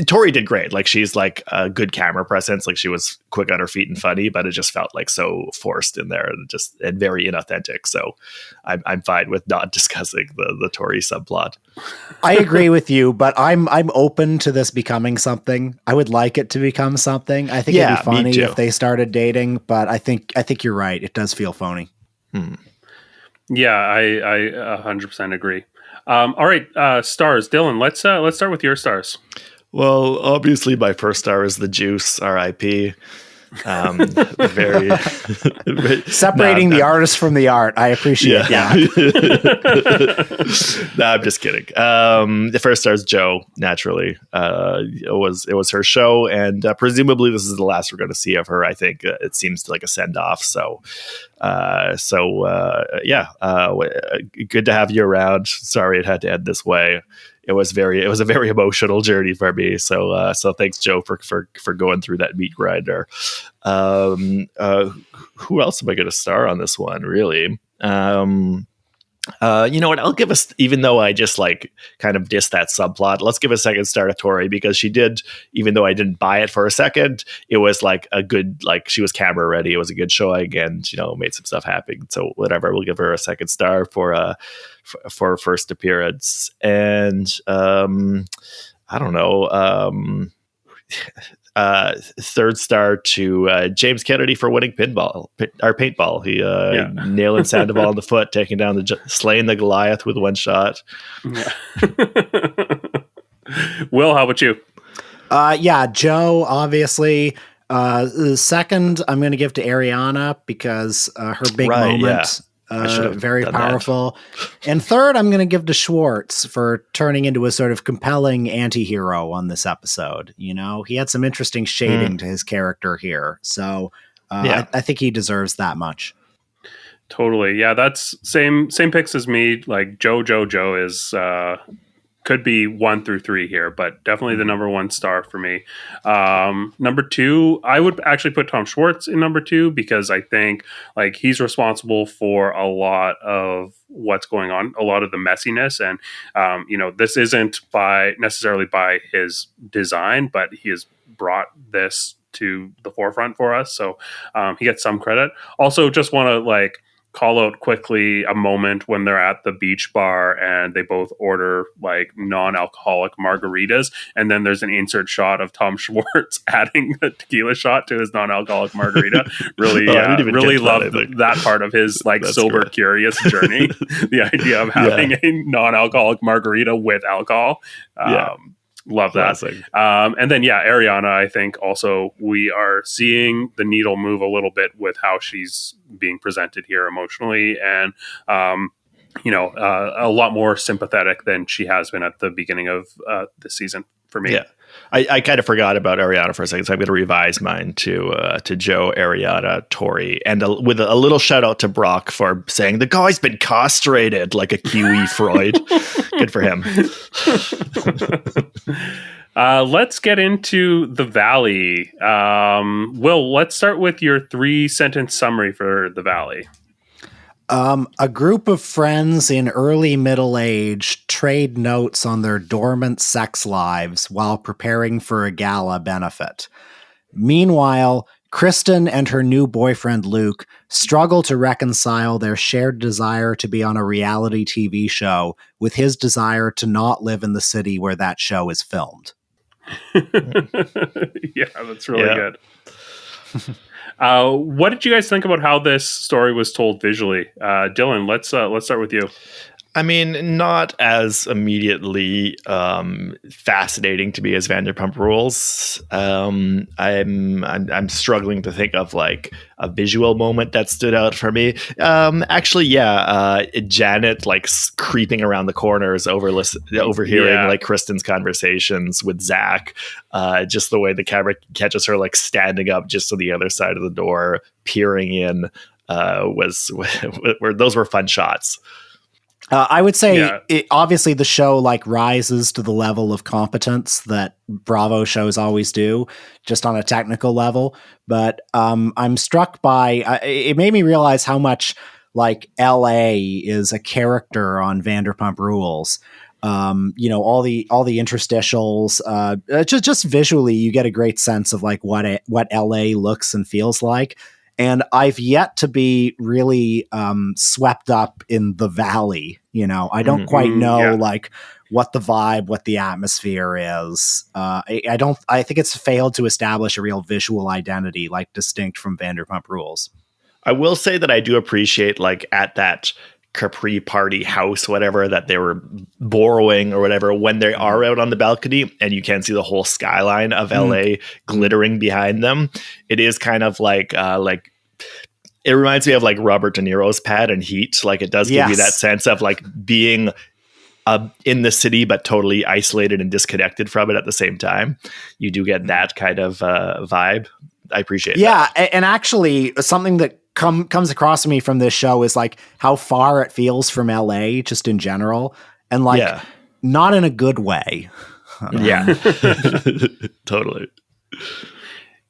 Tori did great. Like she's like a good camera presence. Like she was quick on her feet and funny, but it just felt like so forced in there and very inauthentic. So I'm fine with not discussing the Tori subplot. I agree with you, but I'm open to this becoming something. I would like it to become something. I think it'd be funny if they started dating, but I think you're right. It does feel phony. Yeah, I 100% agree. All right, stars. Dylan, let's start with your stars. Well, obviously my first star is the Juice, R.I.P. Very separating the artist from the art. I appreciate that. No, I'm just kidding. The first star is Joe. Naturally, it was her show, and presumably this is the last we're going to see of her. I think it seems like a send off. So, good to have you around. Sorry it had to end this way. It was a very emotional journey for me. So thanks, Joe, for going through that meat grinder. Who else am I going to star on this one? Really? You know what? I'll give us, even though I just like kind of dissed that subplot, let's give a second star to Tori because she did, even though I didn't buy it for a second, it was like a good, like she was camera ready. It was a good showing and, you know, made some stuff happen. So whatever, we'll give her a second star for first appearance. And I don't know. Third star to James Kennedy for winning paintball. He nailing Sandoval on the foot, taking down slaying the Goliath with one shot. Yeah. Will, how about you? Joe, obviously. Second, I'm going to give to Ariana because her big moment. Very powerful. And third, I'm going to give to Schwartz for turning into a sort of compelling anti-hero on this episode. You know, he had some interesting shading to his character here. So I think he deserves that much. Totally. Yeah, that's same picks as me. Like Joe is could be 1 through 3 here, but definitely the number 1 star for me. Number 2, I would actually put Tom Schwartz in number 2 because I think like he's responsible for a lot of what's going on, a lot of the messiness. And, you know, this isn't necessarily by his design, but he has brought this to the forefront for us. So he gets some credit. Also just want to like call out quickly a moment when they're at the beach bar and they both order like non-alcoholic margaritas, and then there's an insert shot of Tom Schwartz adding a tequila shot to his non-alcoholic margarita. Really, really love that part of his like sober great. Curious journey. The idea of having a non-alcoholic margarita with alcohol. Love that. And then, Ariana, I think also we are seeing the needle move a little bit with how she's being presented here emotionally and, a lot more sympathetic than she has been at the beginning of the season for me. I kind of forgot about Ariana for a second, so I'm going to revise mine to Joe, Ariana, Tori, and with a little shout out to Brock for saying the guy's been castrated like a Kiwi Freud. Good for him. Let's get into the Valley. Will, let's start with your 3-sentence summary for the Valley. A group of friends in early middle age trade notes on their dormant sex lives while preparing for a gala benefit. Meanwhile, Kristen and her new boyfriend Luke struggle to reconcile their shared desire to be on a reality TV show with his desire to not live in the city where that show is filmed. Yeah, that's really good. What did you guys think about how this story was told visually? Dylan, let's start with you. I mean, not as immediately fascinating to me as Vanderpump Rules. I'm struggling to think of like a visual moment that stood out for me. Janet like creeping around the corners, overhearing like Kristen's conversations with Zach. Just the way the camera catches her like standing up just to the other side of the door, peering in. Those were fun shots. I would say obviously the show like rises to the level of competence that Bravo shows always do, just on a technical level. But I'm struck by it made me realize how much like LA is a character on Vanderpump Rules. All the interstitials, just visually, you get a great sense of like what LA looks and feels like. And I've yet to be really swept up in the Valley. I don't quite know like what the vibe, what the atmosphere is. I think it's failed to establish a real visual identity, like distinct from Vanderpump Rules. I will say that I do appreciate like at that Capri party house, whatever, that they were borrowing or whatever, when they are out on the balcony and you can see the whole skyline of LA glittering behind them. It is kind of like it reminds me of like Robert De Niro's Pad and Heat. Like it does give you that sense of like being in the city, but totally isolated and disconnected from it at the same time. You do get that kind of vibe. I appreciate that. Yeah. And actually something that comes across to me from this show is like how far it feels from LA just in general, and like not in a good way. Yeah. Totally.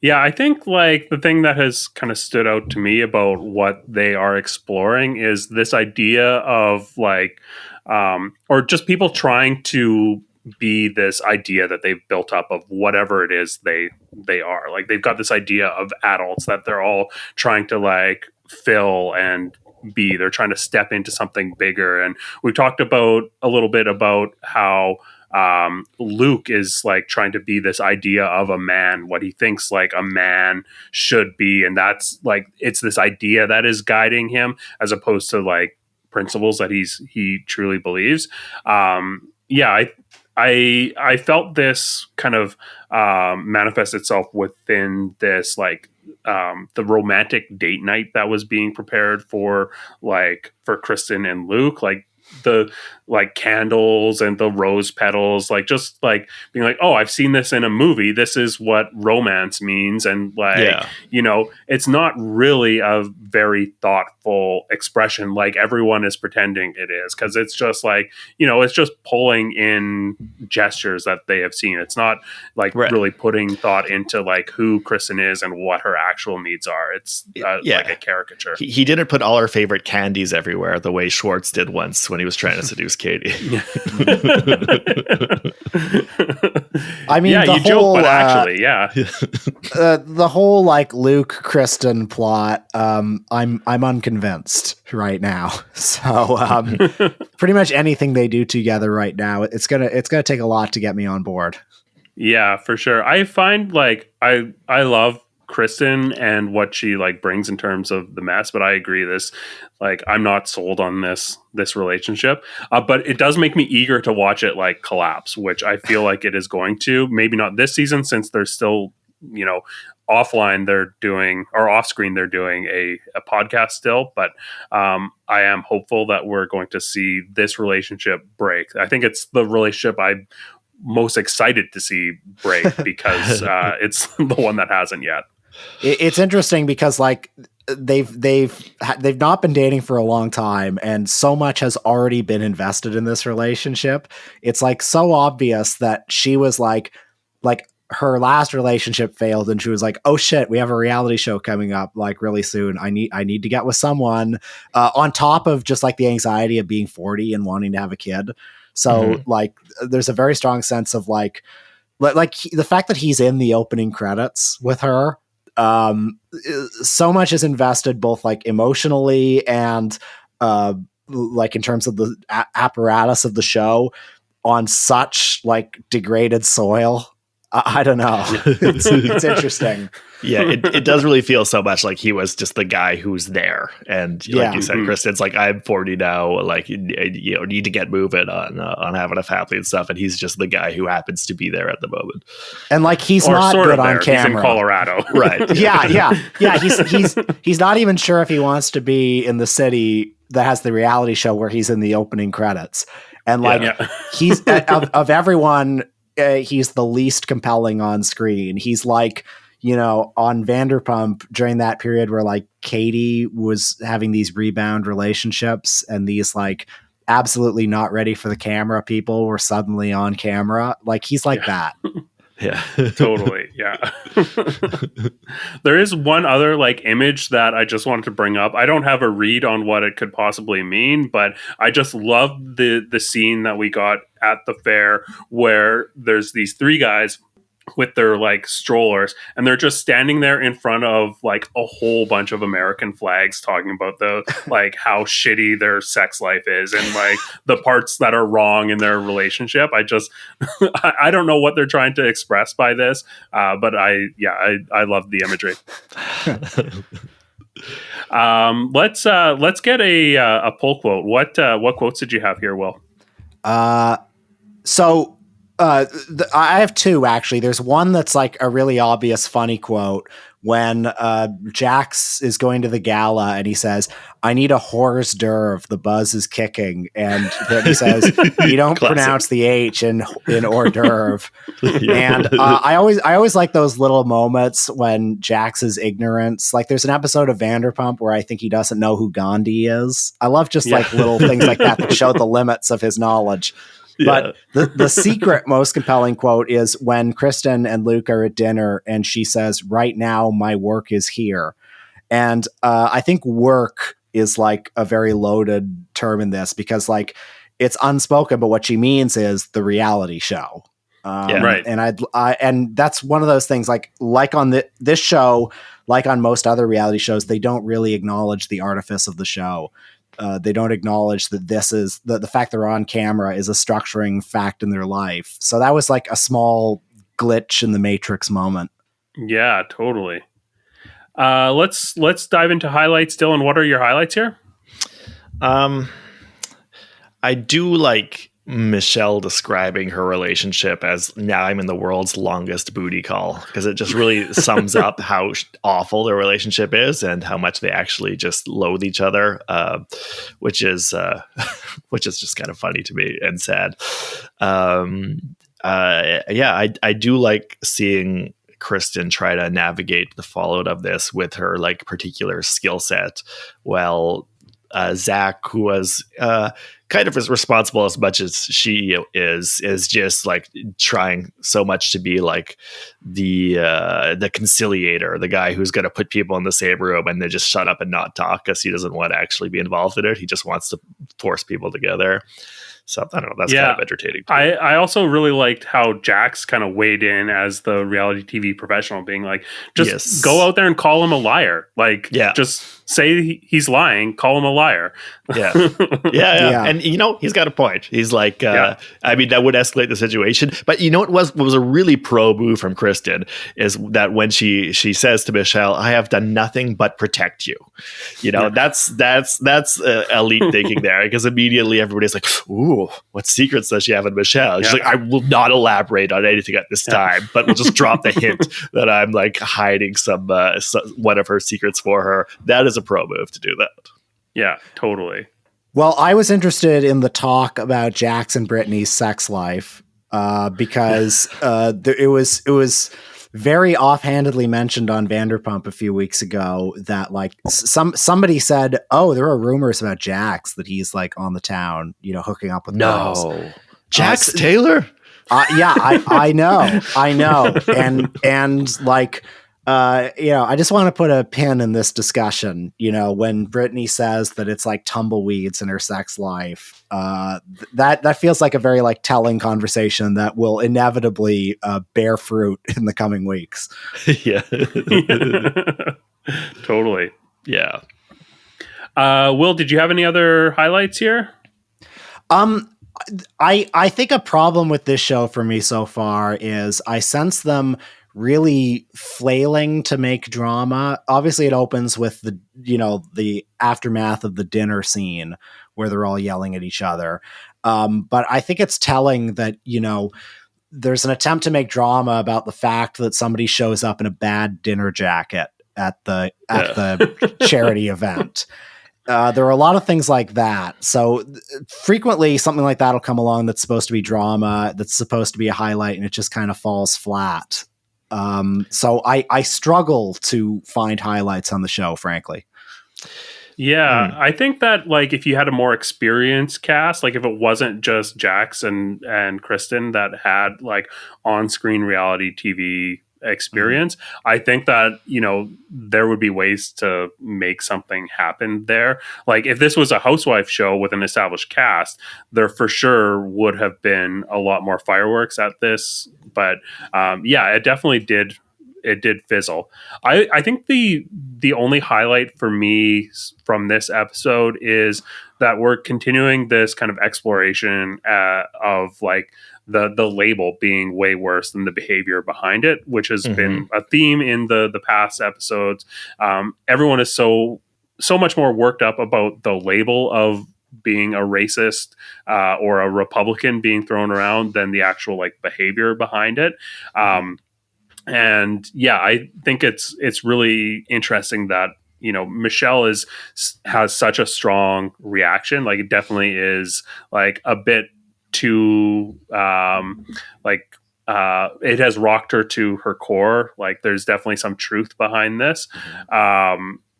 Yeah, I think like the thing that has kind of stood out to me about what they are exploring is this idea of like or just people trying to be this idea that they've built up of whatever it is they are. Like they've got this idea of adults that they're all trying to like fill and be. They're trying to step into something bigger. And we talked about a little bit about how Luke is like trying to be this idea of a man, what he thinks like a man should be. And that's like, it's this idea that is guiding him as opposed to like principles that he truly believes. I felt this kind of manifest itself within this like the romantic date night that was being prepared for Kristen and Luke, like the like candles and the rose petals, like just like being like, oh, I've seen this in a movie. This is what romance means. And like, it's not really a very thoughtful expression like everyone is pretending it is. Cause it's just like, it's just pulling in gestures that they have seen. It's not like really putting thought into like who Kristen is and what her actual needs are. It's like a caricature. He didn't put all our favorite candies everywhere the way Schwartz did once when he was trying to seduce Katie. I mean, you joke, but actually, the whole like Luke Kristen plot, I'm unconvinced right now. So pretty much anything they do together right now, it's gonna take a lot to get me on board. Yeah, for sure. I find like I love Kristen and what she like brings in terms of the mess, but I agree like I'm not sold on this relationship, but it does make me eager to watch it like collapse, which I feel like it is going to. Maybe not this season since they're still offline they're doing, or off screen they're doing a podcast still, but I am hopeful that we're going to see this relationship break. I think it's the relationship I most excited to see break because it's the one that hasn't yet. It's interesting because like they've not been dating for a long time, and so much has already been invested in this relationship. It's like so obvious that she was like her last relationship failed, and she was like, "Oh shit, we have a reality show coming up like really soon. I need to get with someone." On top of just like the anxiety of being 40 and wanting to have a kid. So like, there's a very strong sense of like the fact that he's in the opening credits with her. So much is invested both like emotionally and like in terms of the apparatus of the show on such like degraded soil. I don't know. It's interesting. Yeah, it does really feel so much like he was just the guy who's there. And like you said, Kristen, it's like, I'm 40 now, like, you know, need to get moving on having a family and stuff. And he's just the guy who happens to be there at the moment. And like, he's not good on camera. He's in Colorado. Right. Yeah. He's not even sure if he wants to be in the city that has the reality show where he's in the opening credits. And like, he's of everyone, he's the least compelling on screen. He's like, you know, on Vanderpump during that period where like Katie was having these rebound relationships and these like absolutely not ready for the camera people were suddenly on camera. Like he's like that. Yeah, totally. Yeah. There is one other like image that I just wanted to bring up. I don't have a read on what it could possibly mean, but I just love the scene that we got at the fair where there's these three guys with their like strollers and they're just standing there in front of like a whole bunch of American flags talking about the like how shitty their sex life is and like the parts that are wrong in their relationship. I don't know what they're trying to express by this, but I love the imagery. Let's get a pull quote. What quotes did you have here, Will? I have two, actually. There's one that's like a really obvious funny quote when Jax is going to the gala and he says, "I need a hors d'oeuvre. The buzz is kicking." And then he says, "You don't pronounce the H in hors d'oeuvre." And I always like those little moments when Jax's ignorance, like there's an episode of Vanderpump where I think he doesn't know who Gandhi is. I love just like little things like that show the limits of his knowledge. But the secret most compelling quote is when Kristen and Luke are at dinner and she says, "Right now, my work is here." And I think work is like a very loaded term in this because like it's unspoken, but what she means is the reality show. Right. And and that's one of those things like on this show, like on most other reality shows, they don't really acknowledge the artifice of the show. They don't acknowledge that this is the fact they're on camera is a structuring fact in their life. So that was like a small glitch in the Matrix moment. Yeah, totally. Let's dive into highlights, Dylan. What are your highlights here? I do like Michelle describing her relationship as "now I'm in the world's longest booty call," because it just really sums up how awful their relationship is and how much they actually just loathe each other, which is just kind of funny to me and sad. I do like seeing Kristen try to navigate the fallout of this with her like particular skill set. Well, Zach, who was kind of as responsible as much as she is just like trying so much to be like the conciliator, the guy who's going to put people in the same room and they just shut up and not talk because he doesn't want to actually be involved in it. He just wants to force people together. So I don't know. That's kind of entertaining. I also really liked how Jax kind of weighed in as the reality TV professional, being like, just go out there and call him a liar. Like, just say he's lying, call him a liar. Yeah. And you know, he's got a point. He's like, I mean, that would escalate the situation. But you know what was a really pro move from Kristen is that when she says to Michelle, "I have done nothing but protect you." You know, that's elite thinking there, because immediately everybody's like, "Ooh, what secrets does she have in Michelle?" She's like, "I will not elaborate on anything at this time, but we'll just drop the hint that I'm like hiding some one of her secrets for her." That is a pro move to do that. Yeah, totally. Well, I was interested in the talk about Jax and Brittany's sex life. because it was very offhandedly mentioned on Vanderpump a few weeks ago that like somebody said, "Oh, there are rumors about Jax that he's like on the town, hooking up with girls." Jax Taylor. Yeah, I know, and like. I just want to put a pin in this discussion. When Brittany says that it's like tumbleweeds in her sex life, that feels like a very like telling conversation that will inevitably bear fruit in the coming weeks. Yeah. Totally. Yeah. Will, did you have any other highlights here? I think a problem with this show for me so far is I sense them really flailing to make drama. Obviously it opens with the aftermath of the dinner scene where they're all yelling at each other. But I think it's telling that, there's an attempt to make drama about the fact that somebody shows up in a bad dinner jacket at the charity event. There are a lot of things like that. So frequently something like that will come along that's supposed to be drama, that's supposed to be a highlight, and it just kind of falls flat. So I struggle to find highlights on the show, frankly. Yeah, I think that like if you had a more experienced cast, like if it wasn't just Jax and Kristen that had like on-screen reality TV experience, I think that there would be ways to make something happen there. Like if this was a housewife show with an established cast, there for sure would have been a lot more fireworks at this, but it definitely did fizzle. I think the only highlight for me from this episode is that we're continuing this kind of exploration of like the label being way worse than the behavior behind it, which has been a theme in the past episodes. Everyone is so much more worked up about the label of being a racist or a Republican being thrown around than the actual like behavior behind it. And yeah, I think it's really interesting that Michelle has such a strong reaction. Like it definitely is like a bit too it has rocked her to her core. Like there's definitely some truth behind this.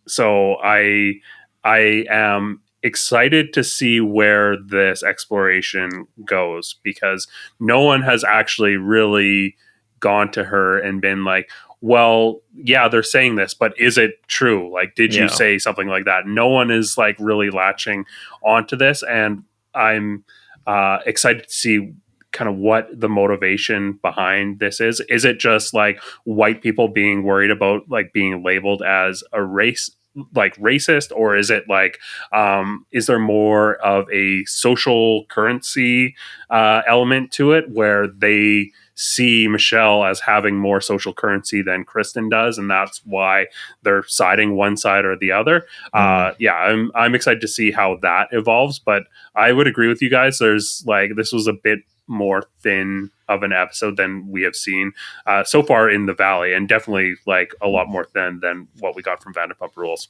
So I am excited to see where this exploration goes, because no one has actually really gone to her and been like, well, yeah, they're saying this, but is it true? Like, did you say something like that? No one is like really latching onto this. And I'm excited to see kind of what the motivation behind this is. Is it just like white people being worried about like being labeled as a race, like racist, or is it like is there more of a social currency element to it where they see Michelle as having more social currency than Kristen does, and that's why they're siding one side or the other? I'm excited to see how that evolves, but I would agree with you guys. There's like, this was a bit more thin of an episode than we have seen so far in the Valley, and definitely like a lot more thin than what we got from Vanderpump Rules.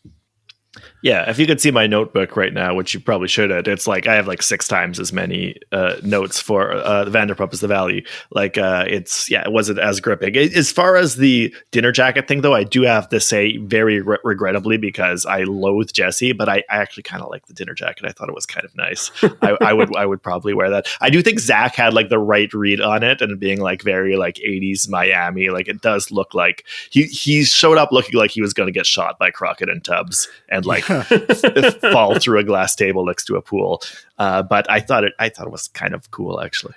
Yeah, if you could see my notebook right now, which you probably shouldn't, it's like I have like 6 times as many notes for the Vanderpump as the Valley. Like it wasn't as gripping. As far as the dinner jacket thing, though, I do have to say very regrettably, because I loathe Jesse, but I actually kind of like the dinner jacket. I thought it was kind of nice. I would probably wear that. I do think Zach had like the right read on it, and being like very like 80s Miami. Like it does look like he showed up looking like he was going to get shot by Crockett and Tubbs and like fall through a glass table next to a pool. But I thought it was kind of cool, actually.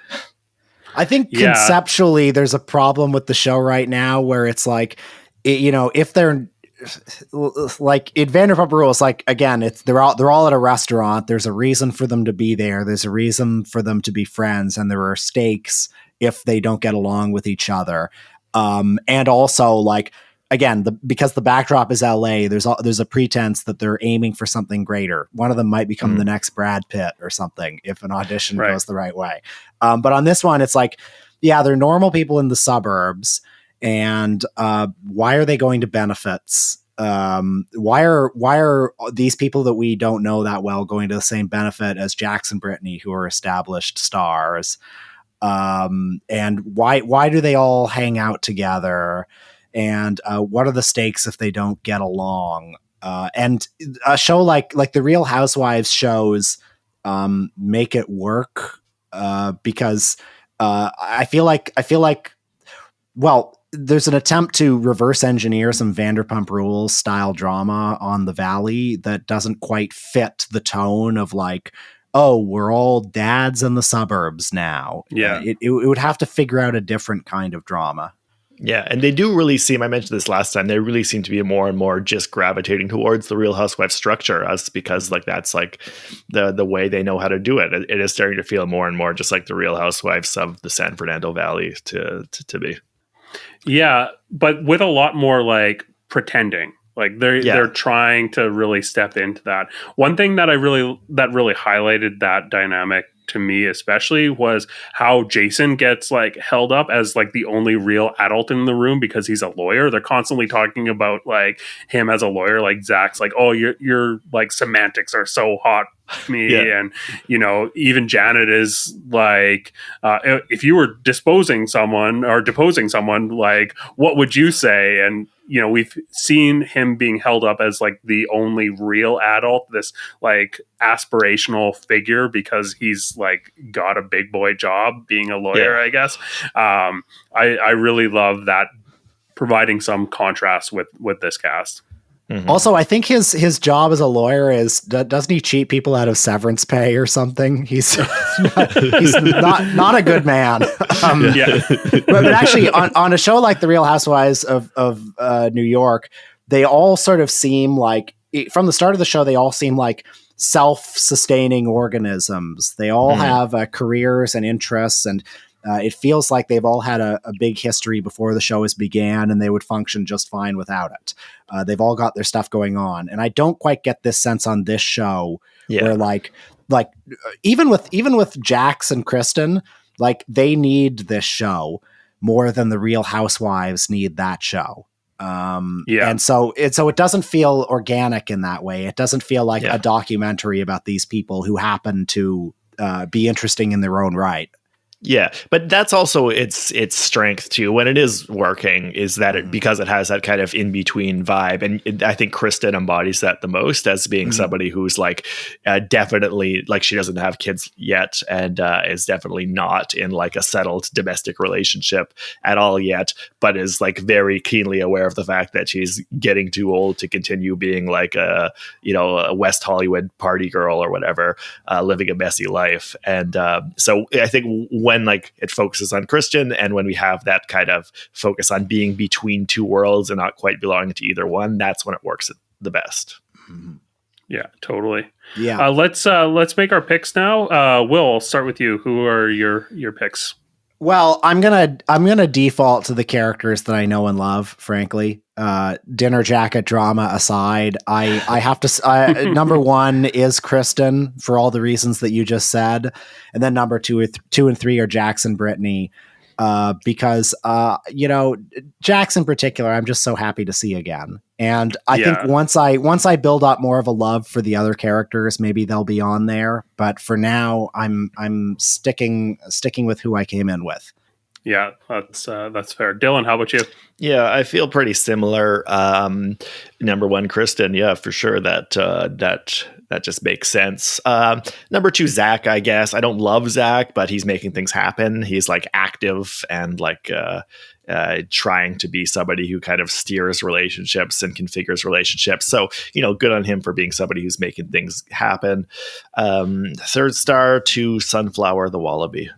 I think conceptually there's a problem with the show right now where it's like, if they're like in Vanderpump Rules, like again, they're all at a restaurant. There's a reason for them to be there. There's a reason for them to be friends, and there are stakes if they don't get along with each other. And also like, again, because the backdrop is LA, there's a pretense that they're aiming for something greater. One of them might become the next Brad Pitt or something if an audition goes the right way. But on this one, it's like, yeah, they're normal people in the suburbs, and why are they going to benefits? Why are these people that we don't know that well going to the same benefit as Jax and Brittany, who are established stars? and why do they all hang out together, and what are the stakes if they don't get along? And a show like the Real Housewives shows make it work because I feel like well, there's an attempt to reverse engineer some Vanderpump Rules style drama on the Valley that doesn't quite fit the tone of like, oh, we're all dads in the suburbs now. Yeah. It would have to figure out a different kind of drama. Yeah, and they do really seem, I mentioned this last time, they really seem to be more and more just gravitating towards the Real Housewives structure, as because like that's like the way they know how to do it. It is starting to feel more and more just like the Real Housewives of the San Fernando Valley to be. Yeah, but with a lot more like pretending. Like they're trying to really step into that. One thing that really highlighted that dynamic to me especially was how Jason gets like held up as like the only real adult in the room because he's a lawyer. They're constantly talking about like him as a lawyer. Like Zach's like, oh, your like semantics are so hot to me. Yeah. And you know, even Janet is like, if you were deposing someone, like what would you say? And you know, we've seen him being held up as like the only real adult, this like aspirational figure because he's like got a big boy job being a lawyer, I guess. I really love that, providing some contrast with this cast. Mm-hmm. Also, I think his job as a lawyer is, doesn't he cheat people out of severance pay or something? He's not a good man. But actually, on a show like The Real Housewives of New York, they all sort of seem like, from the start of the show, they all seem like self-sustaining organisms. They all have careers and interests, and it feels like they've all had a big history before the show has began, and they would function just fine without it. They've all got their stuff going on, and I don't quite get this sense on this show where like even with Jax and Kristen, like they need this show more than the Real Housewives need that show. And so it doesn't feel organic in that way. It doesn't feel like a documentary about these people who happen to be interesting in their own right. Yeah, but that's also its strength too. When it is working, is that because it has that kind of in between vibe, and I think Kristen embodies that the most as being somebody who's like definitely like she doesn't have kids yet, and is definitely not in like a settled domestic relationship at all yet, but is like very keenly aware of the fact that she's getting too old to continue being like a West Hollywood party girl or whatever, living a messy life, and so I think when like it focuses on Kristen, and when we have that kind of focus on being between two worlds and not quite belonging to either one, that's when it works the best. Yeah, totally. Yeah. Let's make our picks now. Will, I'll start with you. Who are your picks? Well, I'm gonna default to the characters that I know and love, frankly. Dinner jacket drama aside, I have to. Number one is Kristen for all the reasons that you just said, and then number two and three are Jax and Brittany, because Jax in particular, I'm just so happy to see again. And I think once I build up more of a love for the other characters, maybe they'll be on there. But for now, I'm sticking with who I came in with. Yeah, that's fair. Dylan, how about you? Yeah, I feel pretty similar. Number one, Kristen. Yeah, for sure. That just makes sense. Number two, Zach, I guess. I don't love Zach, but he's making things happen. He's like active and like trying to be somebody who kind of steers relationships and configures relationships. So, good on him for being somebody who's making things happen. Third star to Sunflower the Wallaby.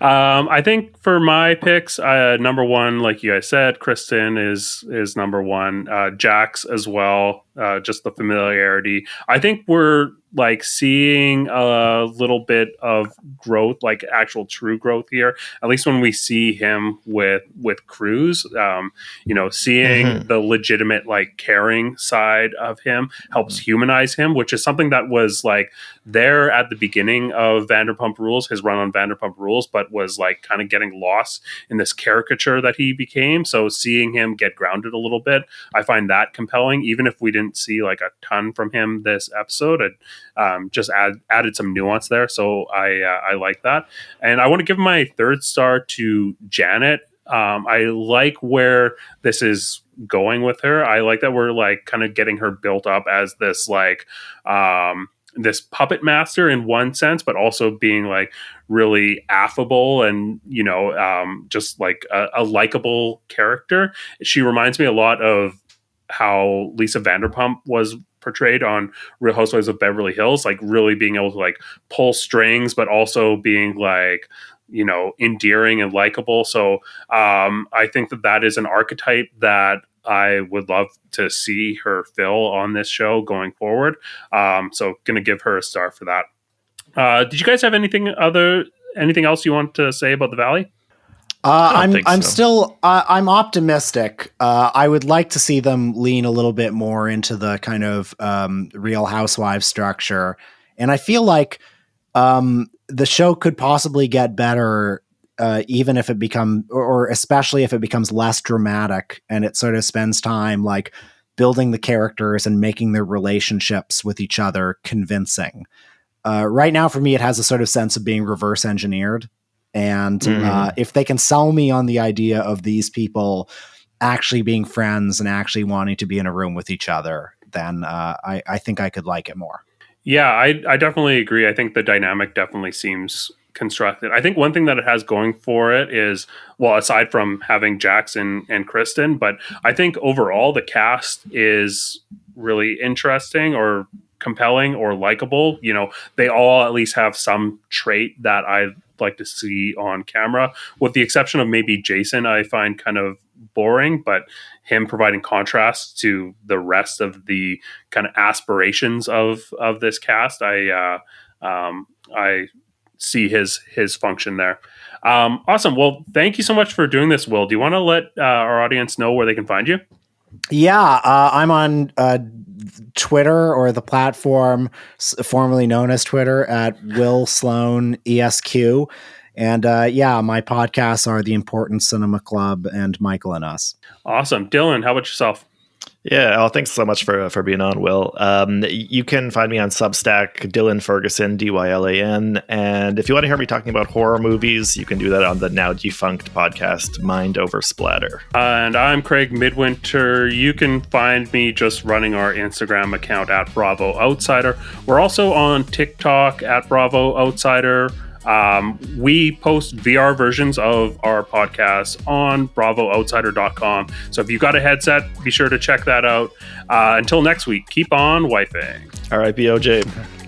I think for my picks, number one, like you guys said, Kristen is number one. Jax as well. Just the familiarity. I think we're like seeing a little bit of growth, like actual true growth here. At least when we see him with Cruz, seeing the legitimate like caring side of him helps humanize him, which is something that was like there at the beginning of Vanderpump Rules, his run on Vanderpump Rules, but was like kind of getting lost in this caricature that he became. So seeing him get grounded a little bit, I find that compelling. Even if we didn't see like a ton from him this episode, just added some nuance there. So I like that. And I want to give my third star to Janet. I like where this is going with her. I like that we're like kind of getting her built up as this like this puppet master in one sense, but also being like really affable and, you know, just like a likable character. She reminds me a lot of how Lisa Vanderpump was portrayed on Real Housewives of Beverly Hills, like really being able to like pull strings, but also being like, you know, endearing and likable. So I think that is an archetype that I would love to see her fill on this show going forward. So going to give her a star for that. Did you guys have anything else you want to say about the Valley? I'm optimistic. I would like to see them lean a little bit more into the kind of Real Housewives structure. And I feel like the show could possibly get better even if it or especially if it becomes less dramatic and it sort of spends time like building the characters and making their relationships with each other convincing. Right now, for me, it has a sort of sense of being reverse engineered. And if they can sell me on the idea of these people actually being friends and actually wanting to be in a room with each other, then I think I could like it more. Yeah, I definitely agree. I think the dynamic definitely seems constructed. I think one thing that it has going for it is, well, aside from having Jackson and Kristen, but I think overall the cast is really interesting or compelling or likable. You know, they all at least have some trait that I like to see on camera, with the exception of maybe Jason. I find kind of boring, but him providing contrast to the rest of the kind of aspirations of this cast, I see his function there. Awesome. Well, thank you so much for doing this, Will. Do you want to let our audience know where they can find you? Yeah, I'm on Twitter, or the platform formerly known as Twitter, at Will Sloan ESQ. And my podcasts are The Important Cinema Club and Michael and Us. Awesome. Dylan, how about yourself? Yeah, well, thanks so much for being on, Will. You can find me on Substack, Dylan Ferguson, Dylan. And if you want to hear me talking about horror movies, you can do that on the now defunct podcast, Mind Over Splatter. And I'm Craig Midwinter. You can find me just running our Instagram account at Bravo Outsider. We're also on TikTok at Bravo Outsider. We post VR versions of our podcast on BravoOutsider.com. So if you've got a headset, be sure to check that out. Until next week, keep on wifing. All right, BOJ.